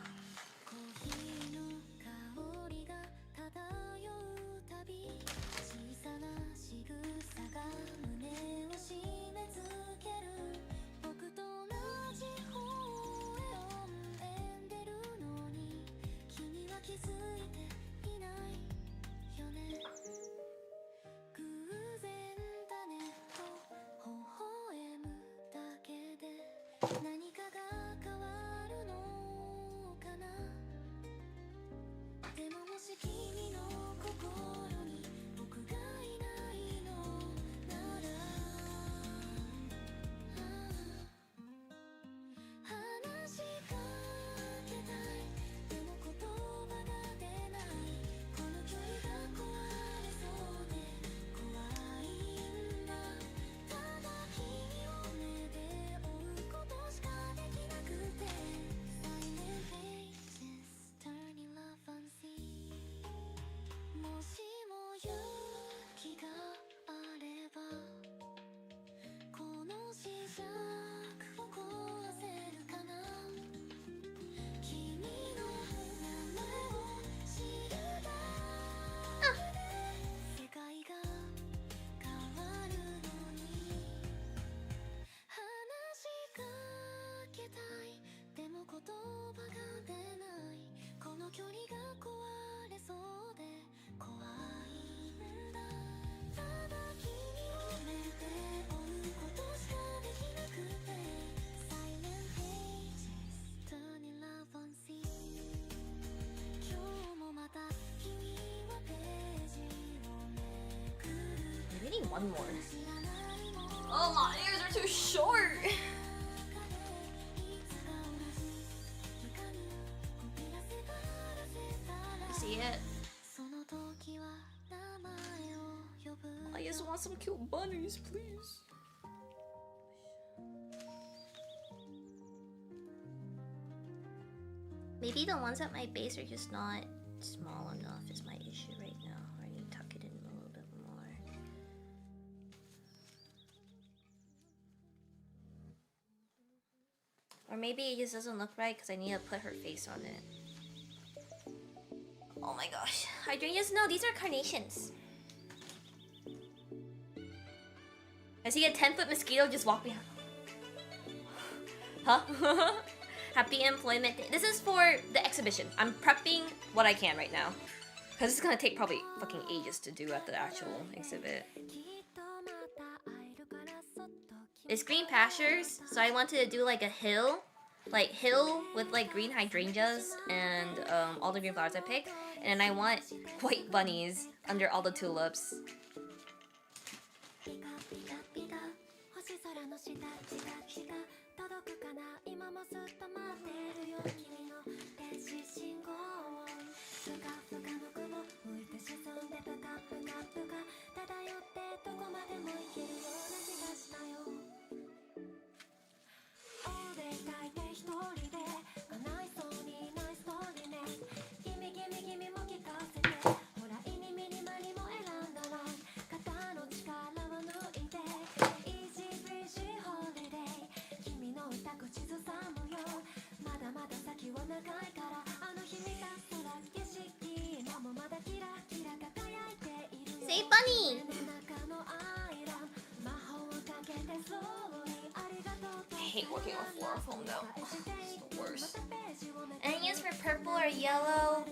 one more. Oh, my ears are too short. You see it? I just want some cute bunnies, please. Maybe the ones at my base are just not small enough is my issue right now. I need to tuck it in a little bit more. Or maybe it just doesn't look right because I need to put her face on it. Oh my gosh. Hydrangeas? No, these are carnations. I see a 10-foot mosquito just walk behind. Huh? Happy employment day. This is for the exhibition. I'm prepping what I can right now. Because it's gonna take probably fucking ages to do at the actual exhibit. It's green pastures, so I wanted to do like a hill. Like hill with like green hydrangeas and all the green flowers I picked. And I want white bunnies under all the tulips. Say bunny! I hate working on floral foam though. It's the worst. Any use for purple or yellow?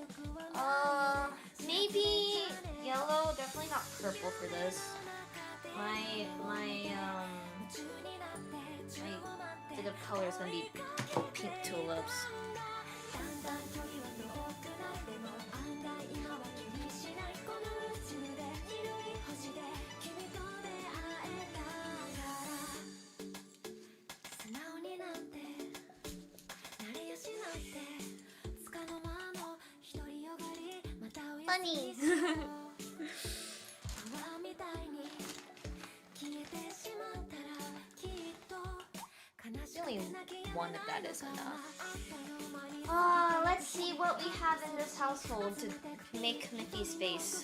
Maybe yellow. Definitely not purple for this. My bit of color is gonna be pink tulips. Bunny. Only one of that is enough. Let's see what we have in this household to make Mickey's face.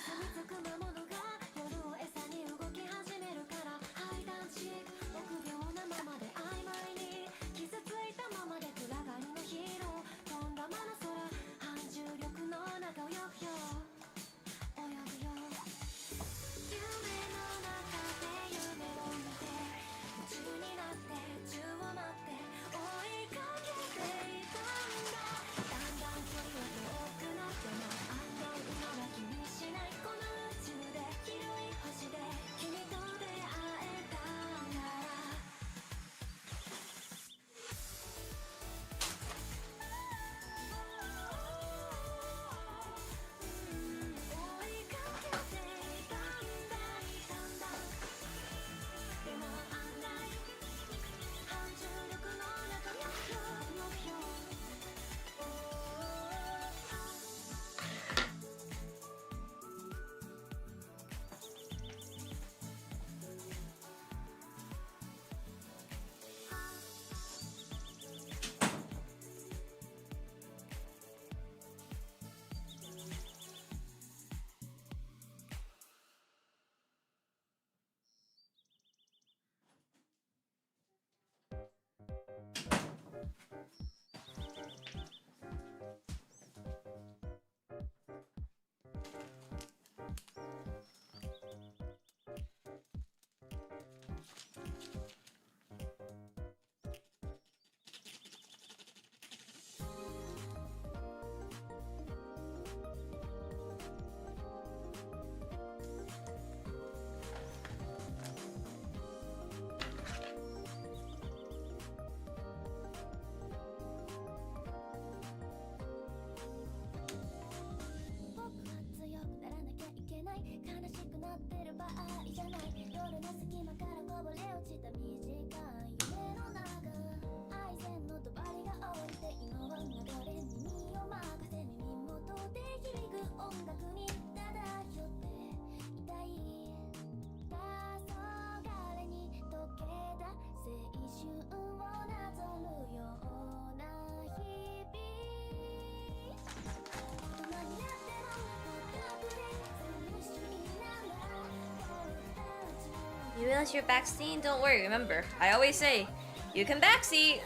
You realize you're backseat? Don't worry, remember, I always say, you can backseat.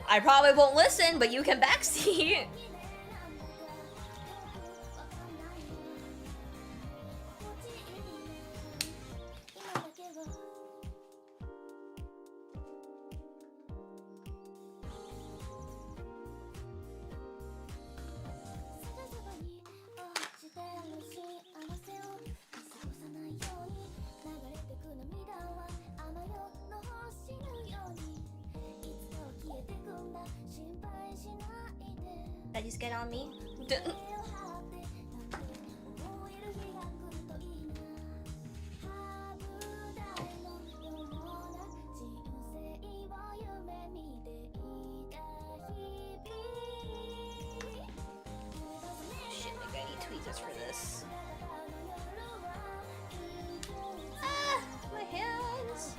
I probably won't listen, but you can backseat. Did you just get on me? Shit, maybe I need tweezers for this. Ah, my hands.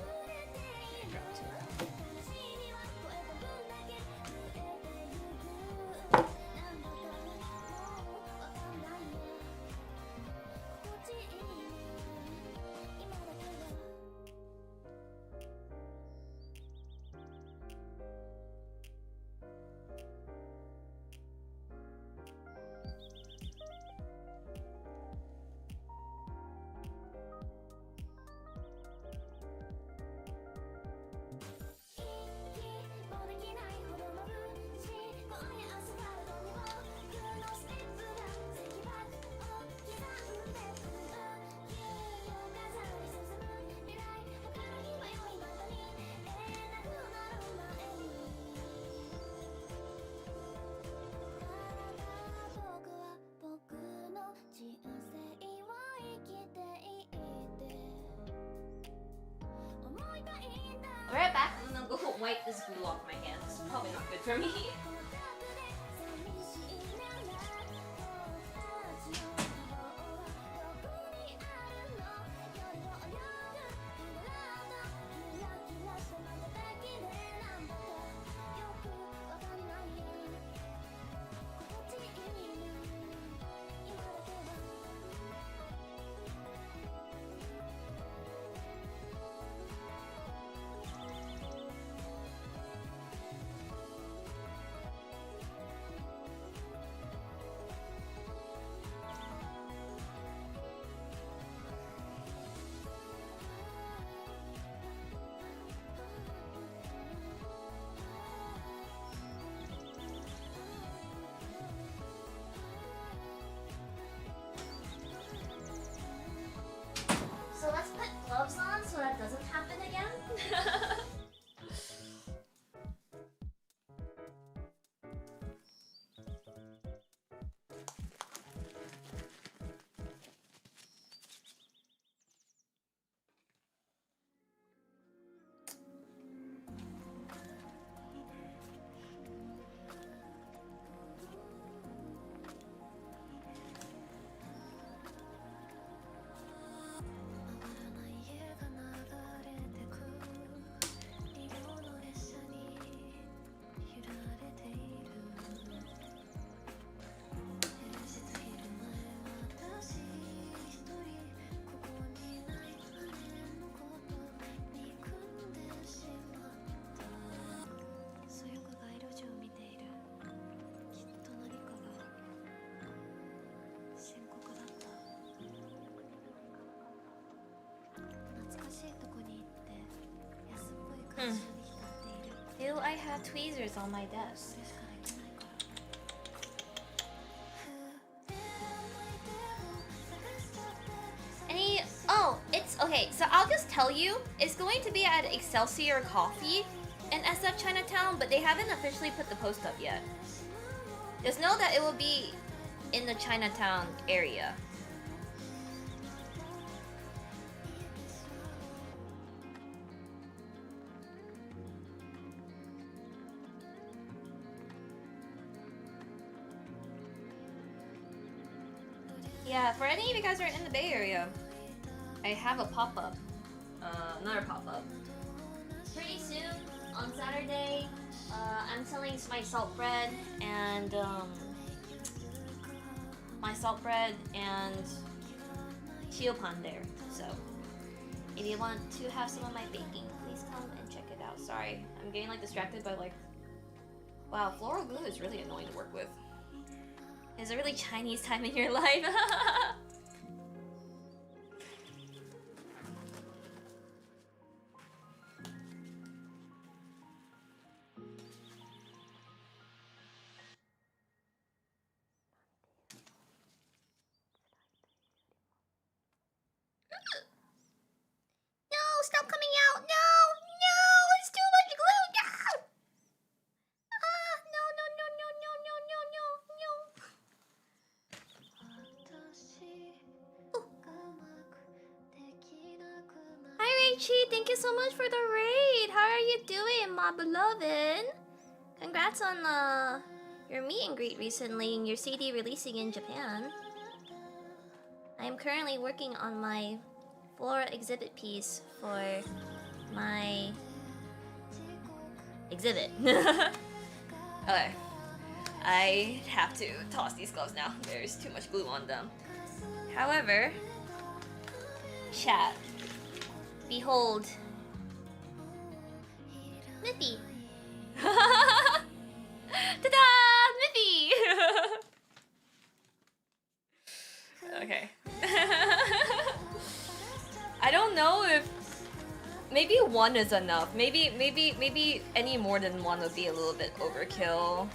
I'll be right back. I'm gonna go wipe this glue off my hands. Probably not good for me. So let's put gloves on so that doesn't happen again. Do I have tweezers on my desk? Any... Oh, it's... Okay, so I'll just tell you. It's going to be at Excelsior Coffee in SF Chinatown, but they haven't officially put the post up yet. Just know that it will be in the Chinatown area. Yeah, for any of you guys who are in the Bay Area, I have a pop-up. Another pop-up. Pretty soon, on Saturday, I'm selling my salt bread and Shiopan there. So, if you want to have some of my baking, please come and check it out. Sorry, I'm getting like distracted by like, wow, floral glue is really annoying to work with. It's a really Chinese time in your life. No, stop coming out! No! No! It's too much glue! No! No, no, no, no, no, no, no, no, no. Hi, Raichi! Thank you so much for the raid! How are you doing, my beloved? Congrats on your meet and greet recently and your CD releasing in Japan. I am currently working on my floral exhibit piece for my exhibit. Okay. I have to toss these gloves now. There's too much glue on them. However, chat. Behold. Miffy. Ta-da! Miffy! Okay. I don't know if maybe one is enough. Maybe any more than one would be a little bit overkill.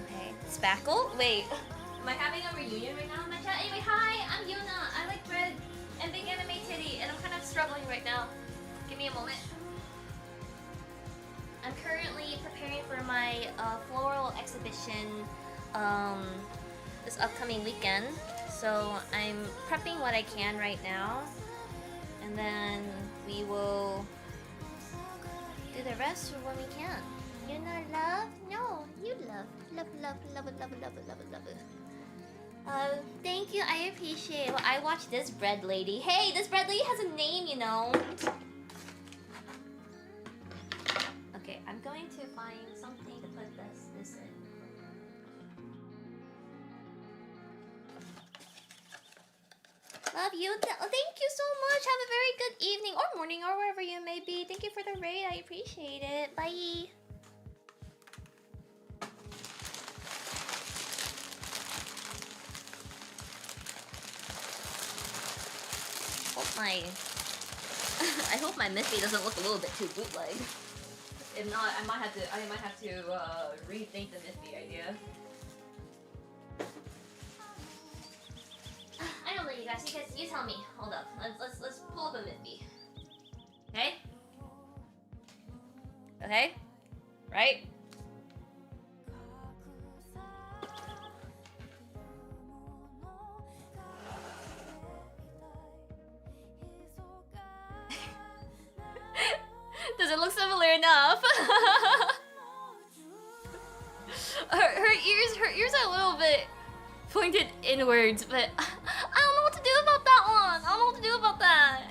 Okay. Spackle? Wait. Am I having a reunion right now in my chat? Anyway, hi, I'm Yuna. I like bread and big anime titty, and I'm kind of struggling right now. Give me a moment. I'm currently preparing for my floral exhibition this upcoming weekend. So I'm prepping what I can right now, and then we will do the rest when we can. You not love? No, you love. Love, love, love it, love it, love it, love it, love it. Thank you, I appreciate it. Well, I watched this bread lady. Hey, this bread lady has a name, you know. Okay, I'm going to find something to put this in. Love you. Thank you so much. Have a very good evening or morning or wherever you may be. Thank you for the raid. I appreciate it. Bye. I hope my Miffy doesn't look a little bit too bootleg. If not, I might have to rethink the Miffy idea. I don't know, you guys. You tell me. Hold up. Let's pull up a Miffy. Okay. Okay. Right. Does it look similar enough? her ears are a little bit pointed inwards, but I don't know what to do about that one. I don't know what to do about that.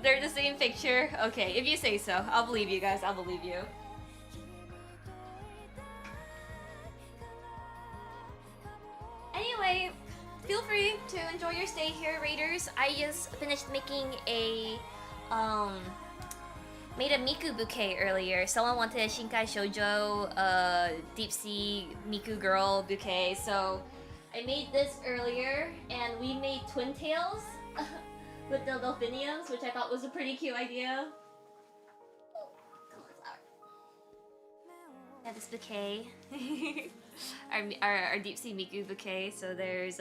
They're the same picture. Okay, if you say so, I'll believe you guys. I'll believe you. Anyway, feel free to enjoy your stay here, Raiders. I just finished making a made a Miku bouquet earlier. Someone wanted a Shinkai Shoujo deep sea Miku girl bouquet, so I made this earlier, and we made twin tails with the delphiniums, which I thought was a pretty cute idea. Yeah, this bouquet. our deep sea Miku bouquet. So there's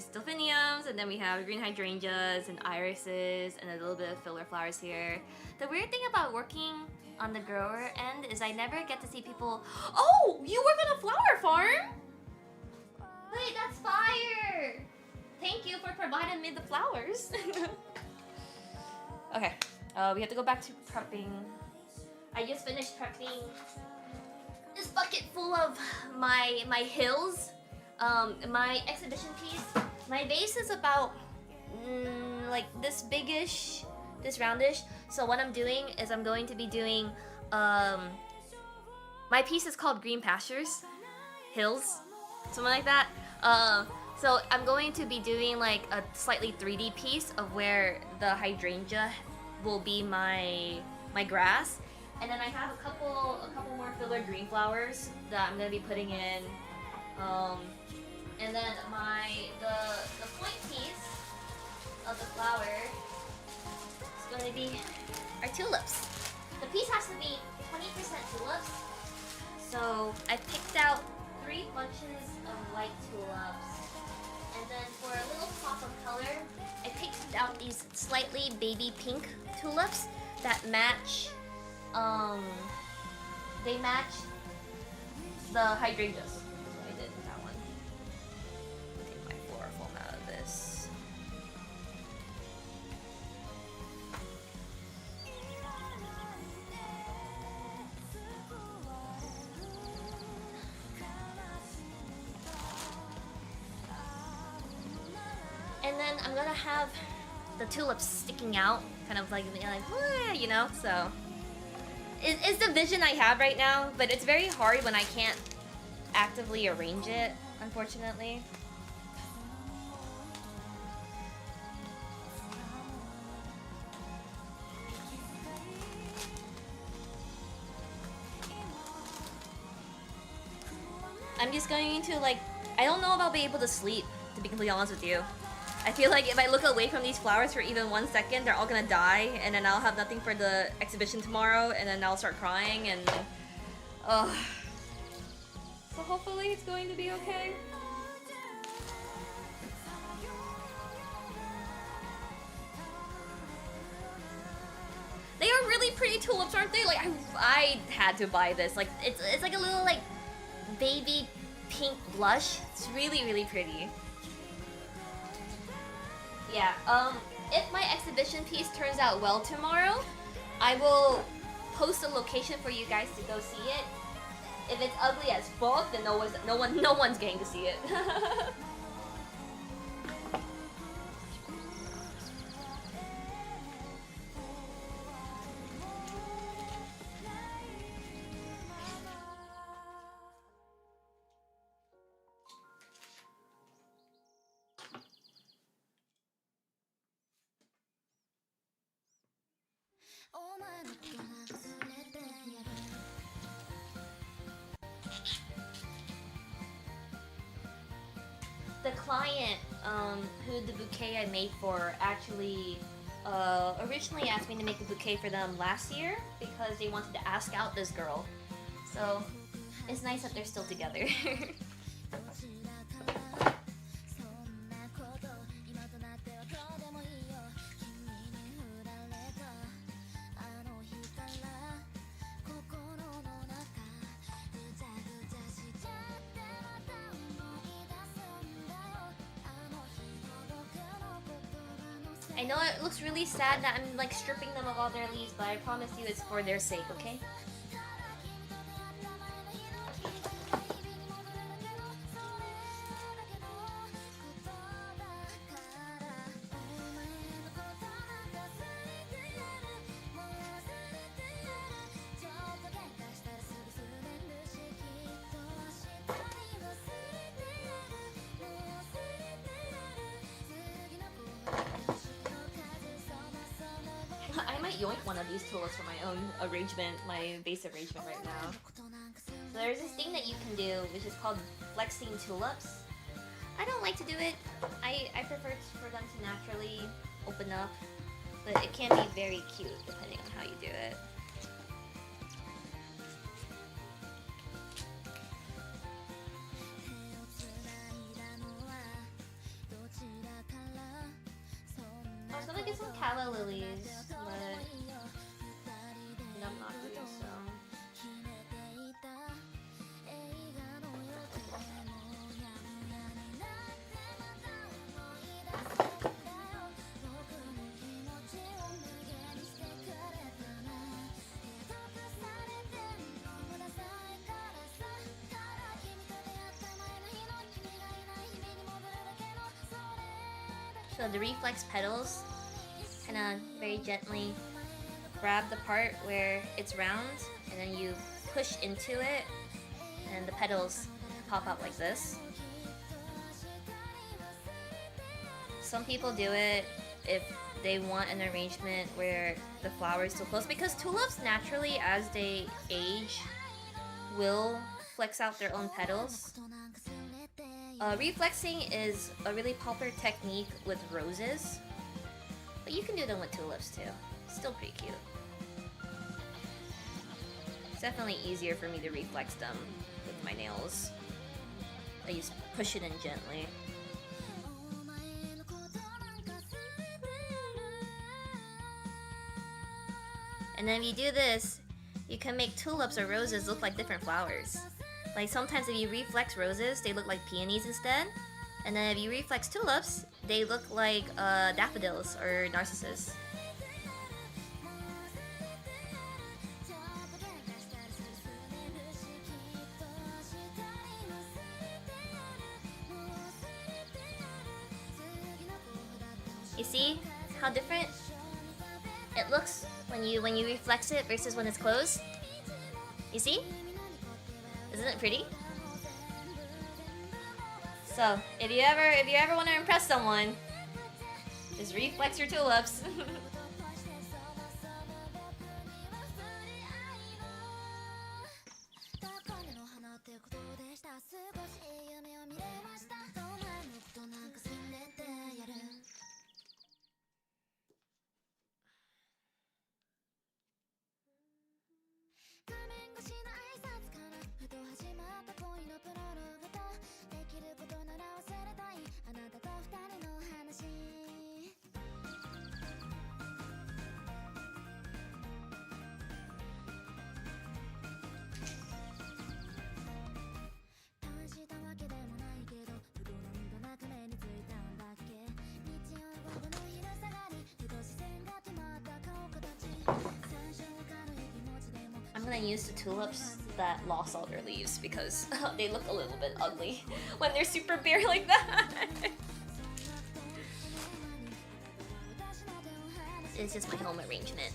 delphiniums, and then we have green hydrangeas and irises and a little bit of filler flowers here. The weird thing about working on the grower end is I never get to see people. Oh, you work on a flower farm? Wait, that's fire! Thank you for providing me the flowers. Okay, we have to go back to prepping. I just finished prepping this bucket full of my hills, my exhibition piece. My vase is about like this biggish, this roundish. So what I'm doing is I'm going to be doing my piece is called Green Pastures, Hills, something like that. So I'm going to be doing like a slightly 3D piece of where the hydrangea will be my grass, and then I have a couple more filler green flowers that I'm gonna be putting in. And then the point piece of the flower is going to be our tulips. The piece has to be 20% tulips. So I picked out 3 bunches of white tulips. And then for a little pop of color, I picked out these slightly baby pink tulips that match, they match the hydrangeas. That's what I did with that one. Take my chlorophyll out of this. And then I'm gonna have the tulips sticking out, kind of like you know, so. It's the vision I have right now, but it's very hard when I can't actively arrange it, unfortunately. I'm just going to like, I don't know if I'll be able to sleep, to be completely honest with you. I feel like if I look away from these flowers for even 1 second, they're all gonna die, and then I'll have nothing for the exhibition tomorrow, and then I'll start crying, and so hopefully it's going to be okay. They are really pretty tulips, aren't they? Like I had to buy this. Like it's like a little like baby pink blush. It's really pretty. Yeah, if my exhibition piece turns out well tomorrow, I will post a location for you guys to go see it. If it's ugly as fuck, then no one's getting to see it. The client who the bouquet I made for actually originally asked me to make a bouquet for them last year because they wanted to ask out this girl. So it's nice that they're still together. I know it looks really sad that I'm like stripping them of all their leaves, but I promise you it's for their sake, okay? I might yoink one of these tulips for my own arrangement, my vase arrangement right now. So there's this thing that you can do, which is called flexing tulips. I don't like to do it. I prefer for them to naturally open up, but it can be very cute depending on how you do it. I was gonna get some calla lilies, but I'm not doing so. So the reflex petals, kind of very gently grab the part where it's round, and then you push into it, and the petals pop out like this. Some people do it if they want an arrangement where the flower is too close, because tulips naturally, as they age, will flex out their own petals. Reflexing is a really popular technique with roses, but you can do them with tulips too. Still pretty cute. It's definitely easier for me to reflex them with my nails. I just push it in gently. And then if you do this, you can make tulips or roses look like different flowers. Like sometimes if you reflex roses, they look like peonies instead. And then if you reflex tulips, they look like daffodils or narcissus. You see how different it looks when you reflex it versus when it's closed? You see? Isn't it pretty? So if you ever want to impress someone, just reflex your tulips. I'm gonna use the tulips that lost all their leaves because they look a little bit ugly when they're super bare like that. It's just my home arrangement.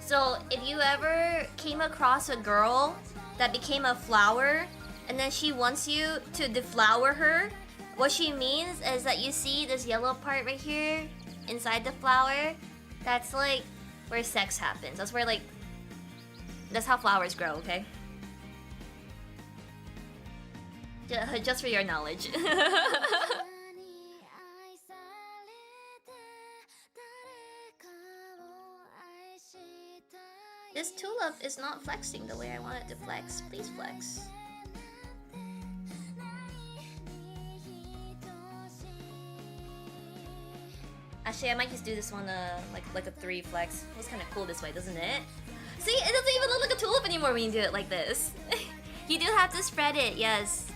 So if you ever came across a girl that became a flower and then she wants you to deflower her, what she means is that you see this yellow part right here inside the flower, that's like where sex happens. That's where that's how flowers grow, okay? Just for your knowledge. This tulip is not flexing the way I want it to flex. Please flex. Actually, I might just do this one like a 3 flex. It was kind of cool this way, doesn't it? See, it doesn't even look like a tulip anymore when you do it like this. You do have to spread it, yes.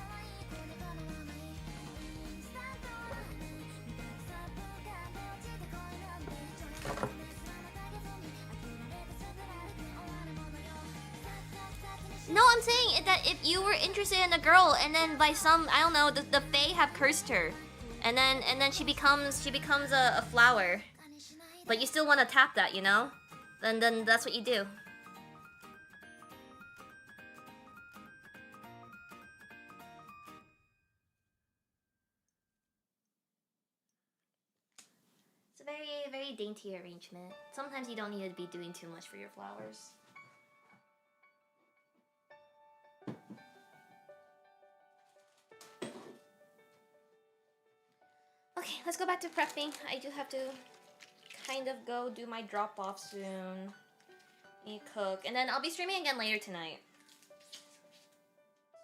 No, I'm saying that if you were interested in a girl and then by some, I don't know, the fae have cursed her, and then she becomes a flower, but you still want to tap that, you know? Then that's what you do. It's a very dainty arrangement. Sometimes you don't need to be doing too much for your flowers. Okay, let's go back to prepping. I do have to kind of go do my drop off soon. Need to cook, and then I'll be streaming again later tonight.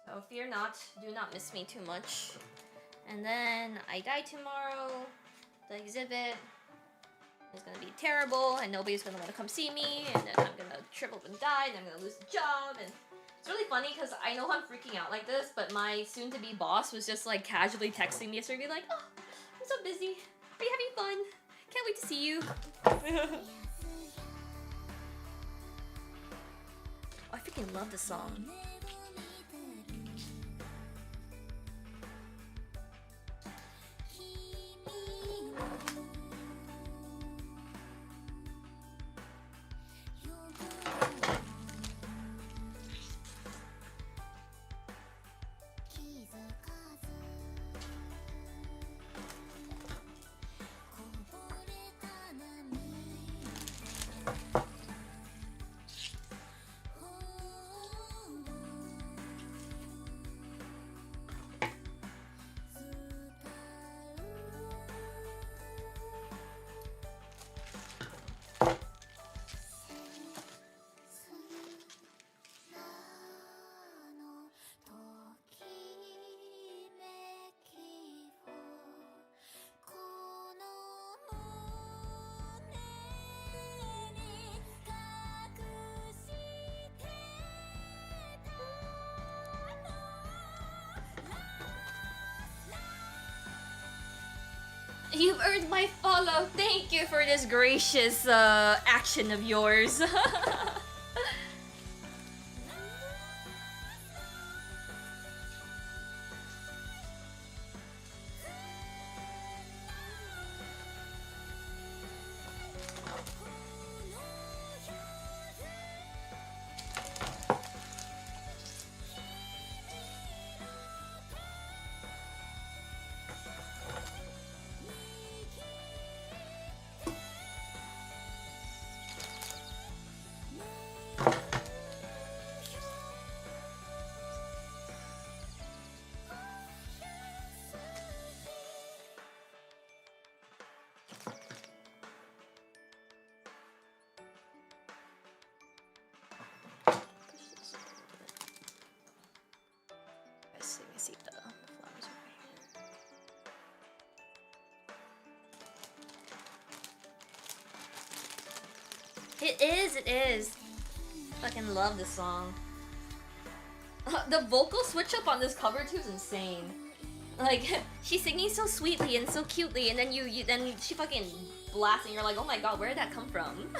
So fear not, do not miss me too much. And then I die tomorrow. The exhibit is gonna be terrible, and nobody's gonna want to come see me. And then I'm gonna triple and die, and I'm gonna lose the job. And it's really funny because I know I'm freaking out like this, but my soon-to-be boss was just like casually texting me yesterday, like, "Oh, I'm so busy. Are you having fun? Can't wait to see you." Oh, I freaking love this song. You've earned my follow. Thank you for this gracious action of yours. Let me see the flowers over here. It is. Fucking love this song. The vocal switch up on this cover too is insane. Like, she's singing so sweetly and so cutely, and then then she fucking blasts and you're like, oh my god, where did that come from?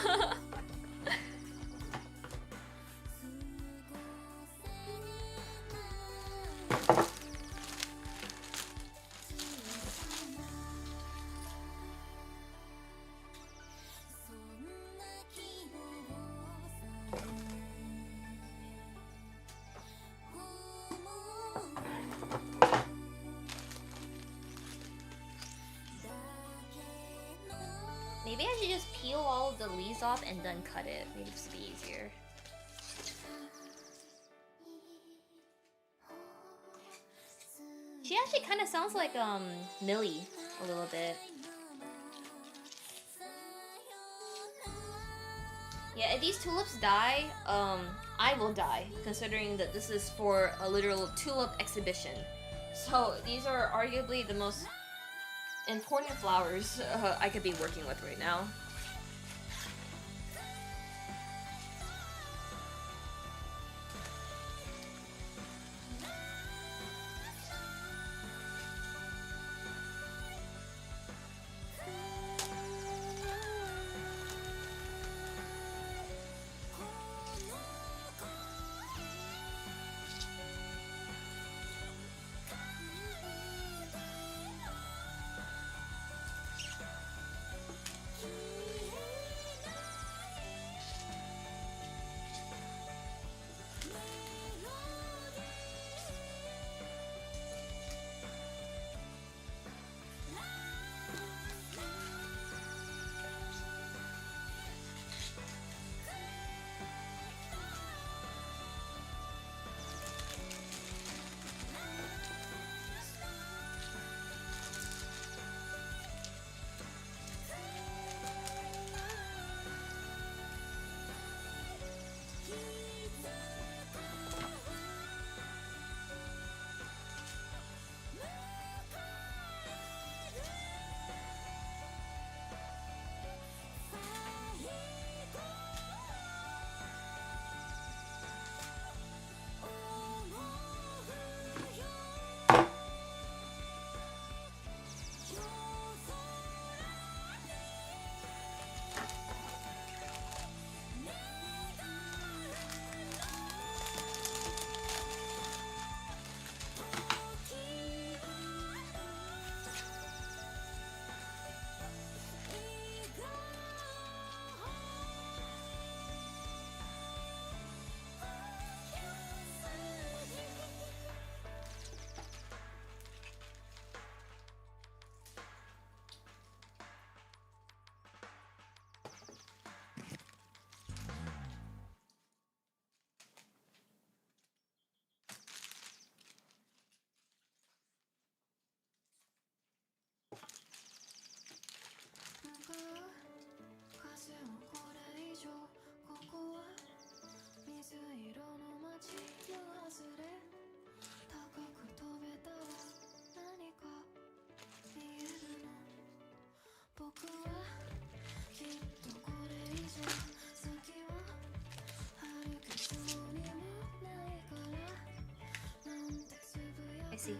Maybe I should just peel all of the leaves off and then cut it. Maybe this would be easier. She actually kind of sounds like Millie a little bit. Yeah, if these tulips die, I will die, considering that this is for a literal tulip exhibition. So these are arguably the most important flowers I could be working with right now. see.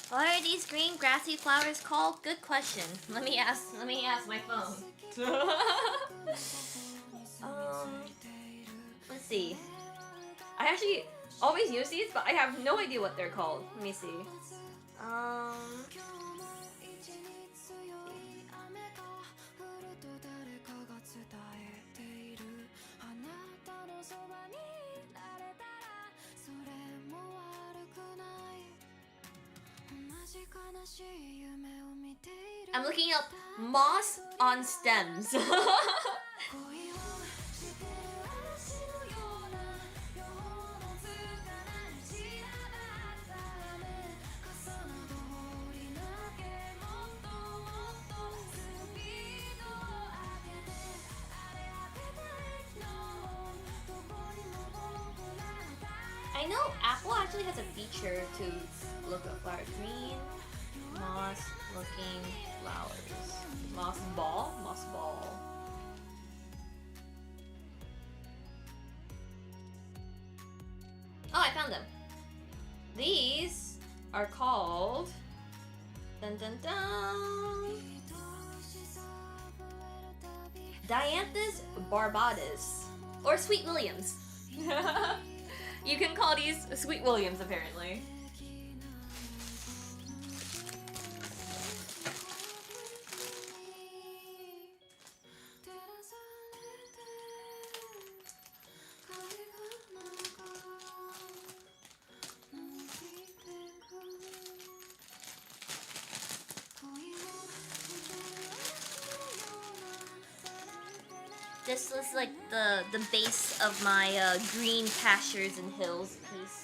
What are these green grassy flowers called? Good question. Let me ask my phone. Let's see. I actually always use these, but I have no idea what they're called. Let me see. I'm looking up moss on stems. I know Apple actually has a feature to look up flower. Green moss looking flowers. Moss ball? Moss ball. Oh, I found them. These are called dun dun dun Dianthus barbatus or Sweet Williams. You can call these Sweet Williams apparently. This is like the base of my green pastures and hills piece.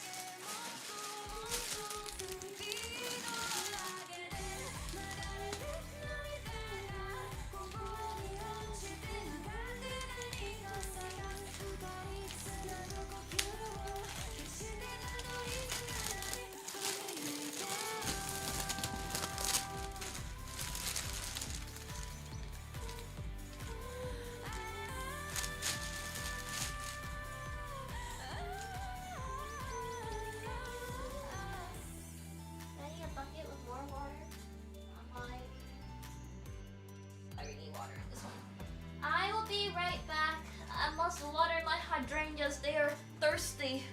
Water my hydrangeas, they are thirsty.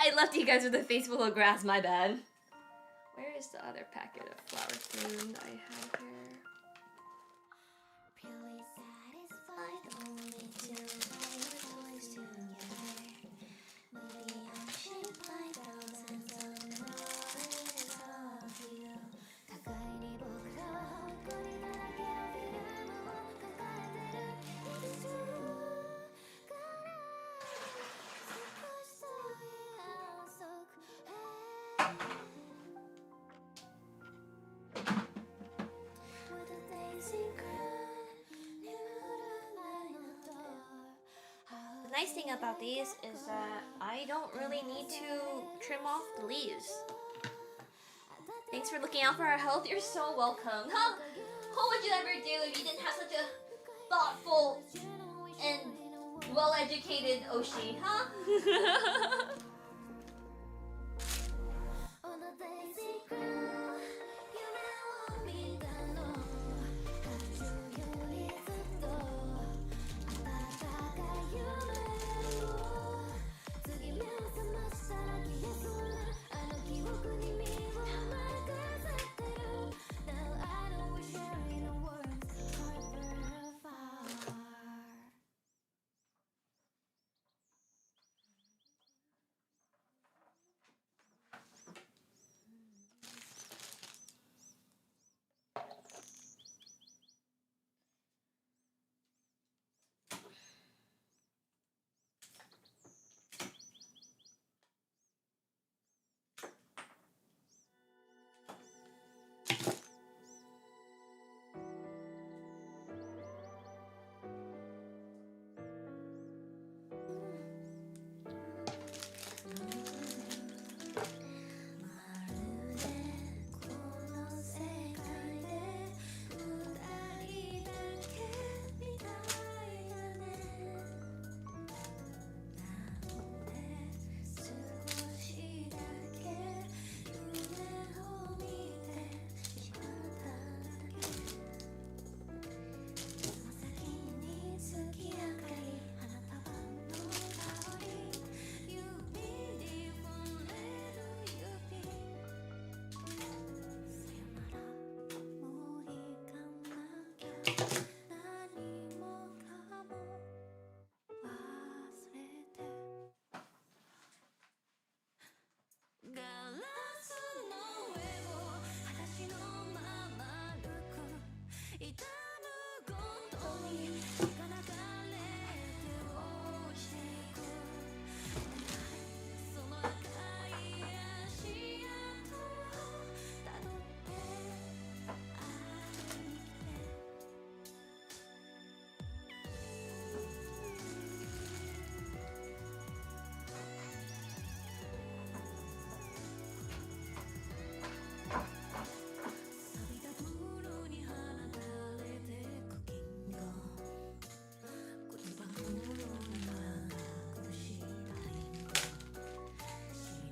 I left you guys with a face full of grass, my bad. Where is the other packet of flower food I have here? Really satisfied only to find toys together. Maybe I'm shaped by thousands of memories of you. 互いに僕らは誇りだらけのフィルムを抱えてる一瞬から少しそういう安息 With a daisy crown, the nice thing about these is that I don't really need to trim off the leaves. Thanks for looking out for our health. You're so welcome. Huh? What would you ever do if you didn't have such a thoughtful and well-educated Oshi, huh?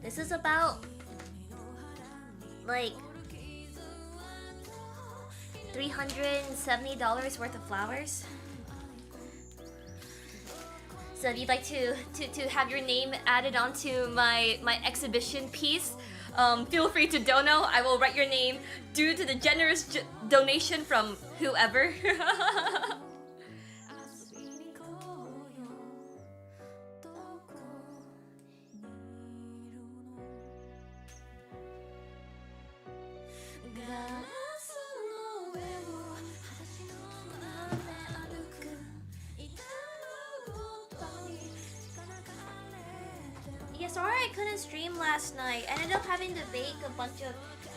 This is about like $370 worth of flowers. So if you'd like to have your name added onto my exhibition piece, feel free to dono. I will write your name due to the generous donation from whoever. Yeah, sorry I couldn't stream last night. I ended up having to bake I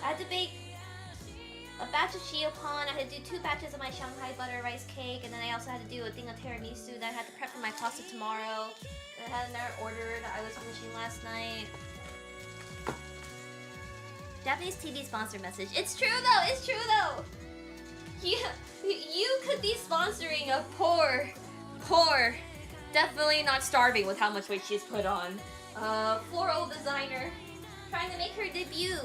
had to bake a batch of Shiopan, I had to do 2 batches of my Shanghai butter rice cake, and then I also had to do a thing of tiramisu that I had to prep for my pasta tomorrow. And I had another order that I was finishing last night. Japanese TV sponsor message. It's true though, it's true though! You could be sponsoring a poor, definitely not starving with how much weight she's put on. Floral designer trying to make her debut.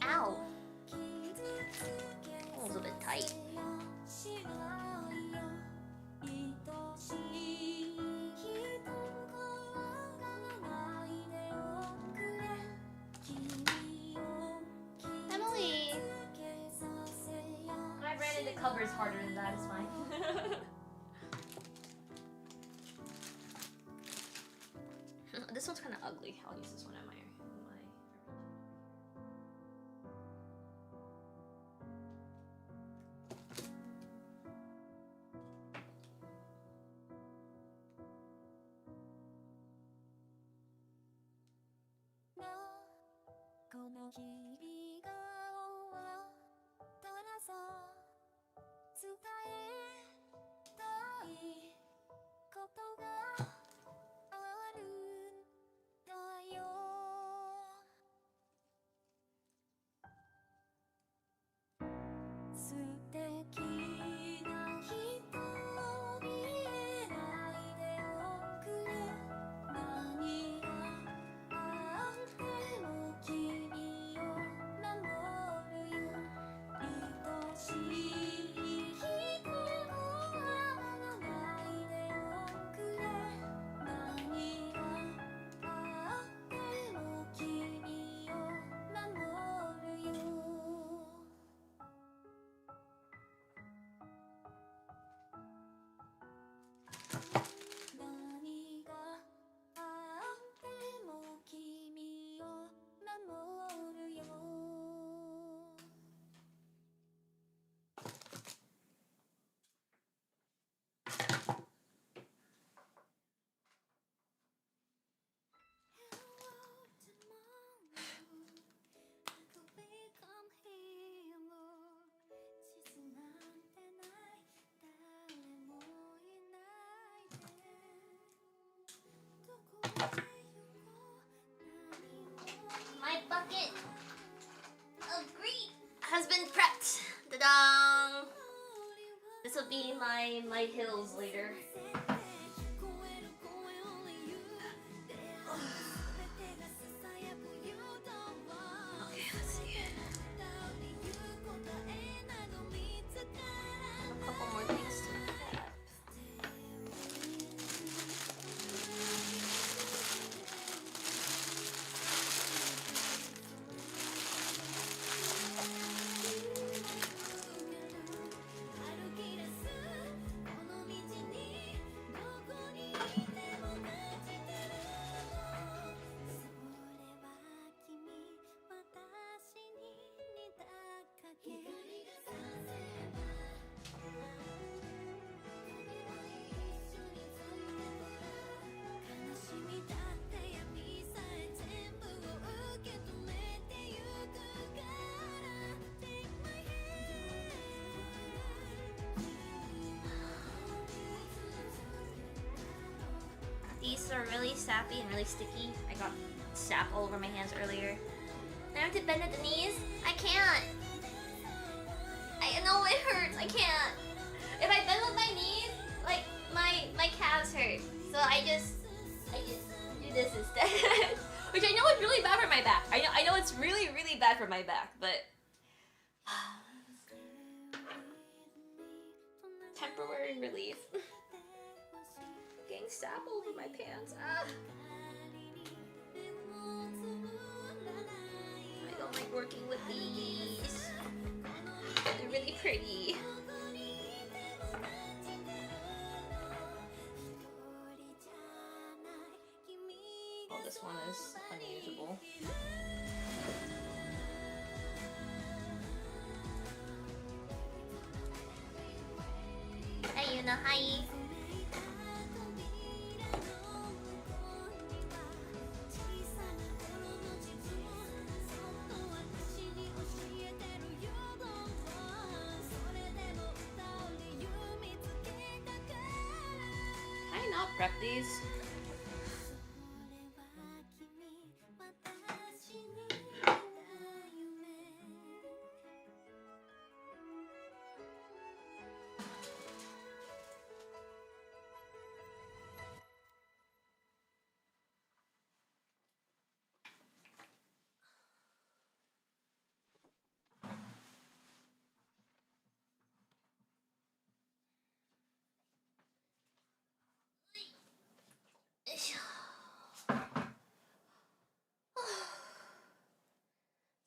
Ow! That was a bit tight. cover's harder than that, it's fine. This one's kind of ugly. I'll use this one at my My bucket of green has been prepped. Ta-da! This will be my hills later. Okay, let's see. A couple more things to prep. These are really sappy and really sticky. I got sap all over my hands earlier. Now I have to bend at the knees? I can't! I know it hurts, I can't! If I bend with my knees, like, my calves hurt. So I just do this instead. Which I know is really bad for my back. I know it's really, really bad for my back, but... temporary relief. Getting sap over my pants. Ah. I don't like working with these. They're really pretty. Oh, this one is unusable. Hey, Yuna, hi. Can I not prep these?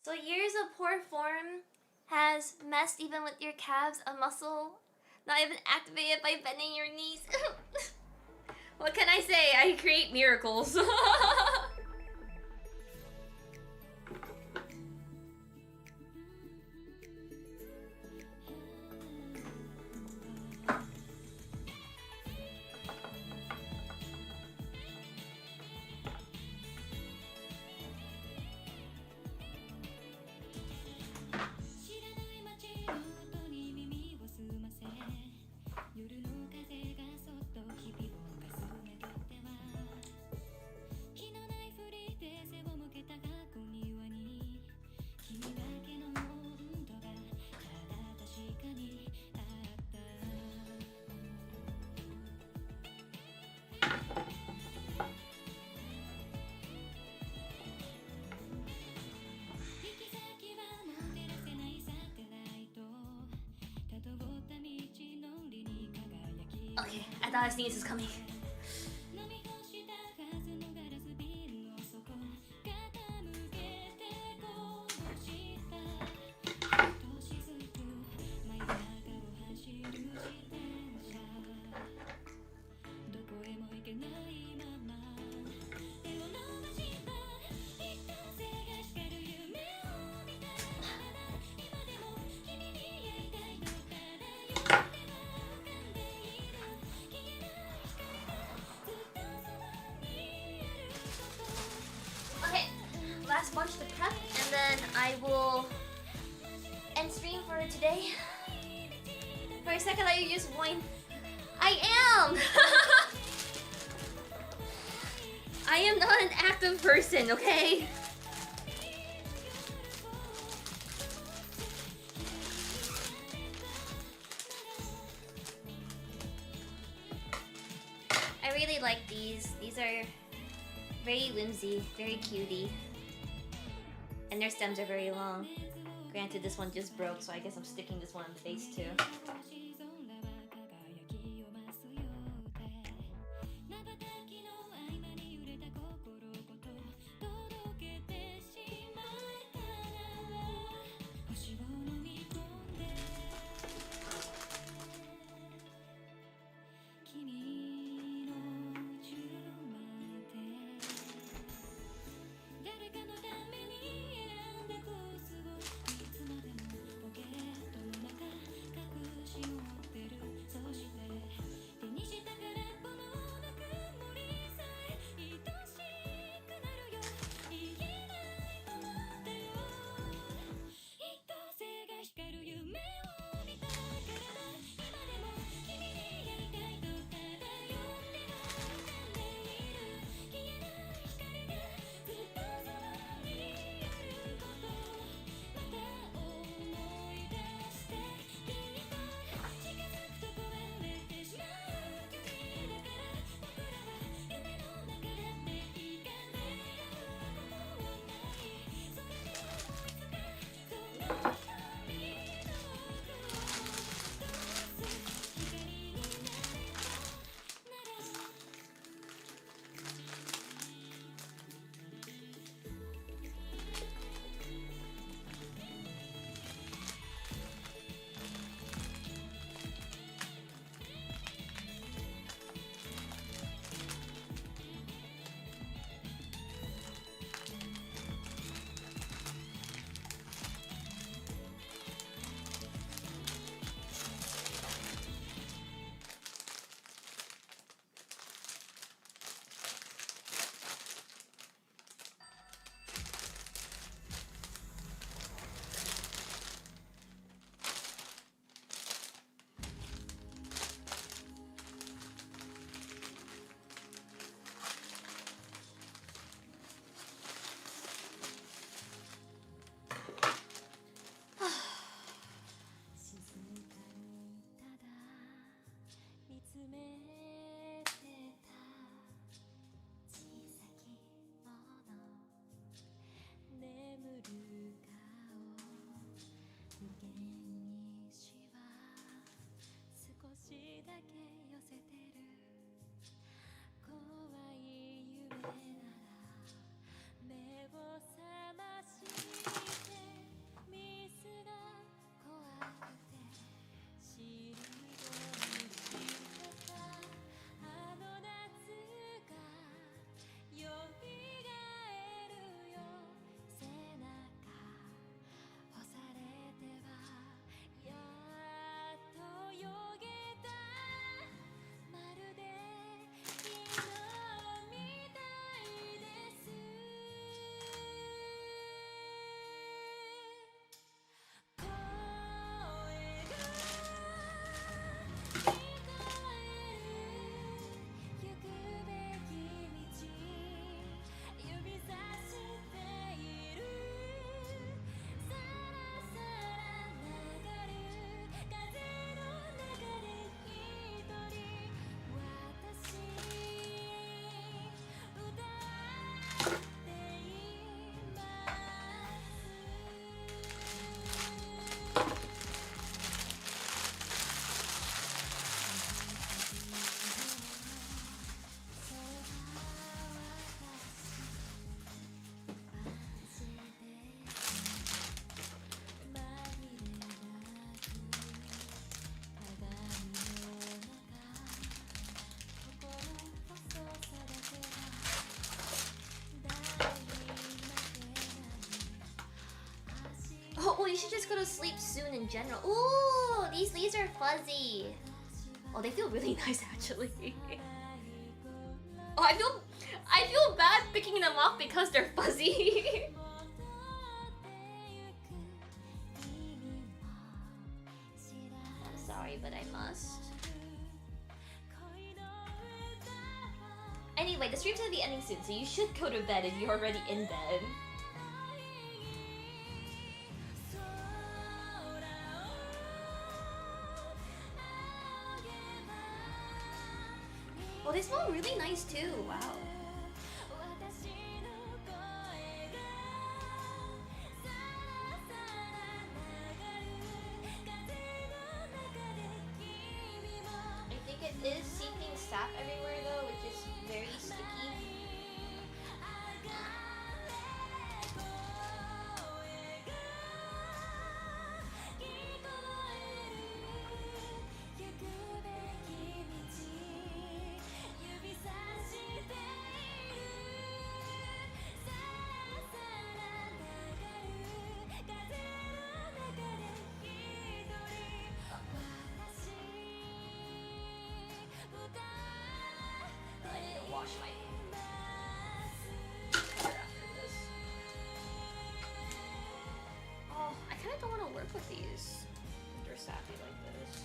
So years of poor form has messed even with your calves, a muscle not even activated by bending your knees. What can I say? I create miracles. Okay, I thought a sneeze was coming. Okay, last bunch to prep, and then I will end stream for today. For a second, I used wine. I am! I am not an active person, okay? I really like these. These are very whimsy, very cutie. And their stems are very long. Granted, this one just broke, so I guess I'm sticking this one on the face too. to sleep soon in general. Ooh, these leaves are fuzzy. Oh, they feel really nice actually. Oh, I feel bad picking them up because they're fuzzy. I'm sorry, but I must. Anyway, the stream's gonna be ending soon, so you should go to bed if you're already in bed. Oh, they smell really nice too. Wow. I think it is seeping sap everywhere though, which is very sticky. I need to wash my hair after this. Oh, I kind of don't want to work with these. They're sappy like this.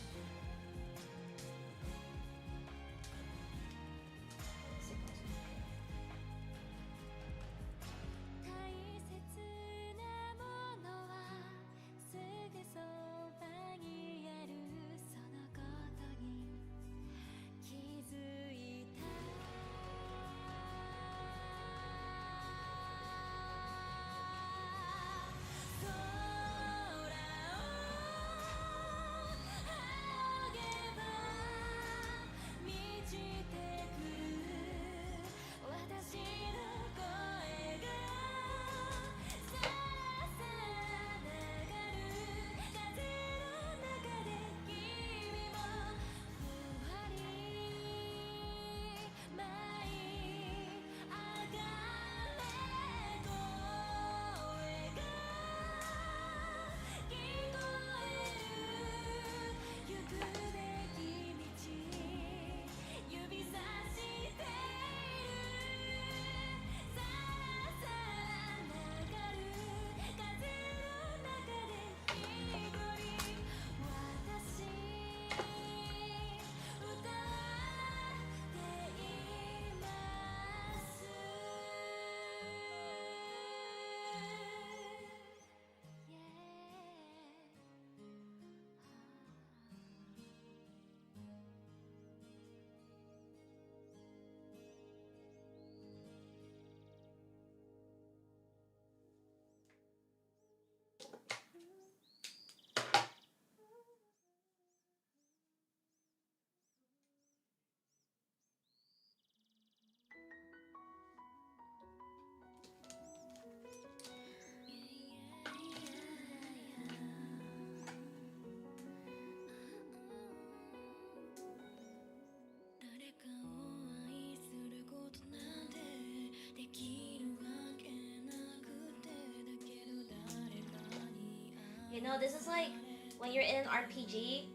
You know, this is like when you're in an RPG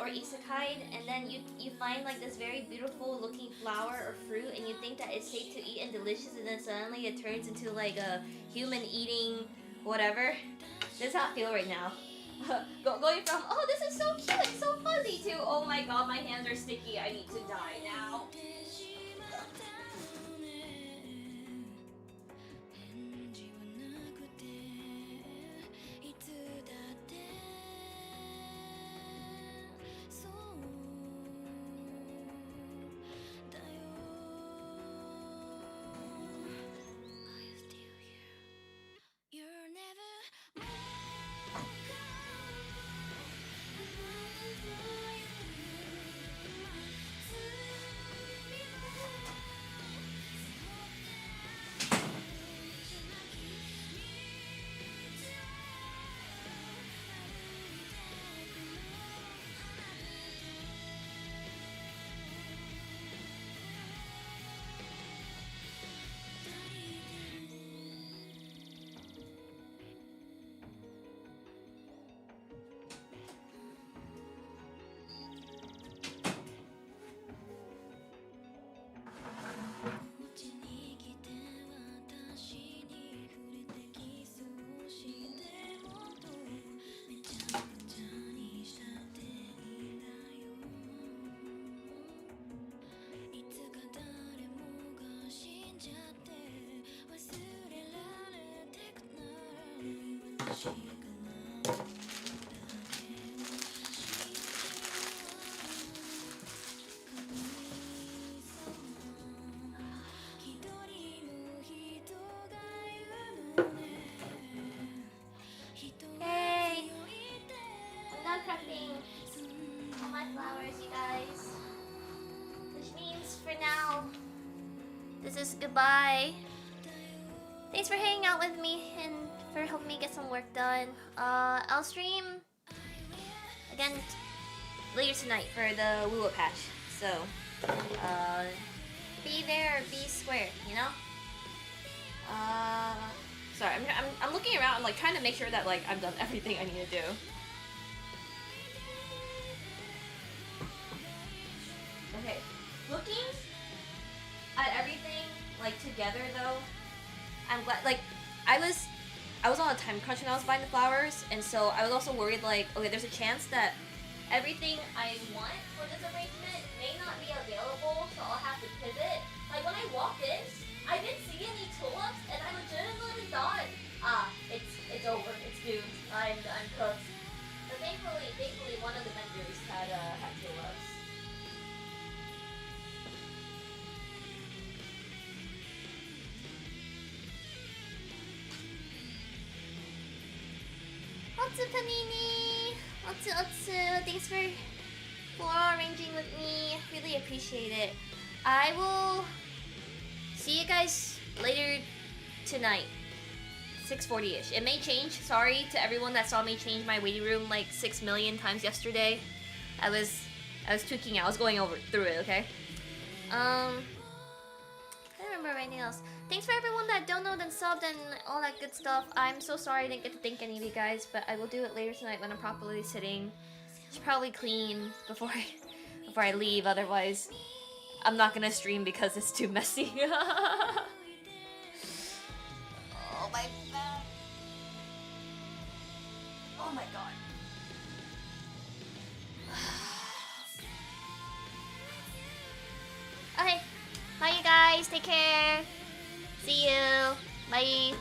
or isekai, and then you find like this very beautiful looking flower or fruit, and you think that it's safe to eat and delicious, and then suddenly it turns into like a human eating whatever. This is how I feel right now. Going from, oh, this is so cute, it's so fuzzy, to, oh my god, my hands are sticky, I need to die now. Hey! I'm done prepping all my flowers, you guys. Which means for now, this is goodbye. Thanks for hanging out with me and for helping me get some work done. I'll stream again later tonight for the Woo patch. So, be there or be square, you know? Sorry, I'm looking around. I'm like trying to make sure that like I've done everything I need to do. Okay, looking at everything like together though, I'm glad. Like I was on a time crunch when I was buying the flowers, and so I was also worried like, okay, there's a chance that everything I want for this arrangement may not be available, so I'll have to pivot. Like when I walked in, I didn't see any tulips, and I legitimately thought, it's over, it's doomed, I'm cooked. But thankfully, one of the vendors had tulips. Otsu Panini! Otsu, thanks for floral arranging with me. Really appreciate it. I will see you guys later tonight. 6:40-ish. It may change. Sorry to everyone that saw me change my waiting room like 6 million times yesterday. I was tweaking out. I was going through it, okay? I don't remember anything else. Thanks for everyone that donated and subbed and all that good stuff. I'm so sorry I didn't get to thank any of you guys, but I will do it later tonight when I'm properly sitting. Should probably clean before I leave, otherwise I'm not gonna stream because it's too messy. Oh my god. Oh my god. Okay. Bye you guys. Take care. See you. Bye.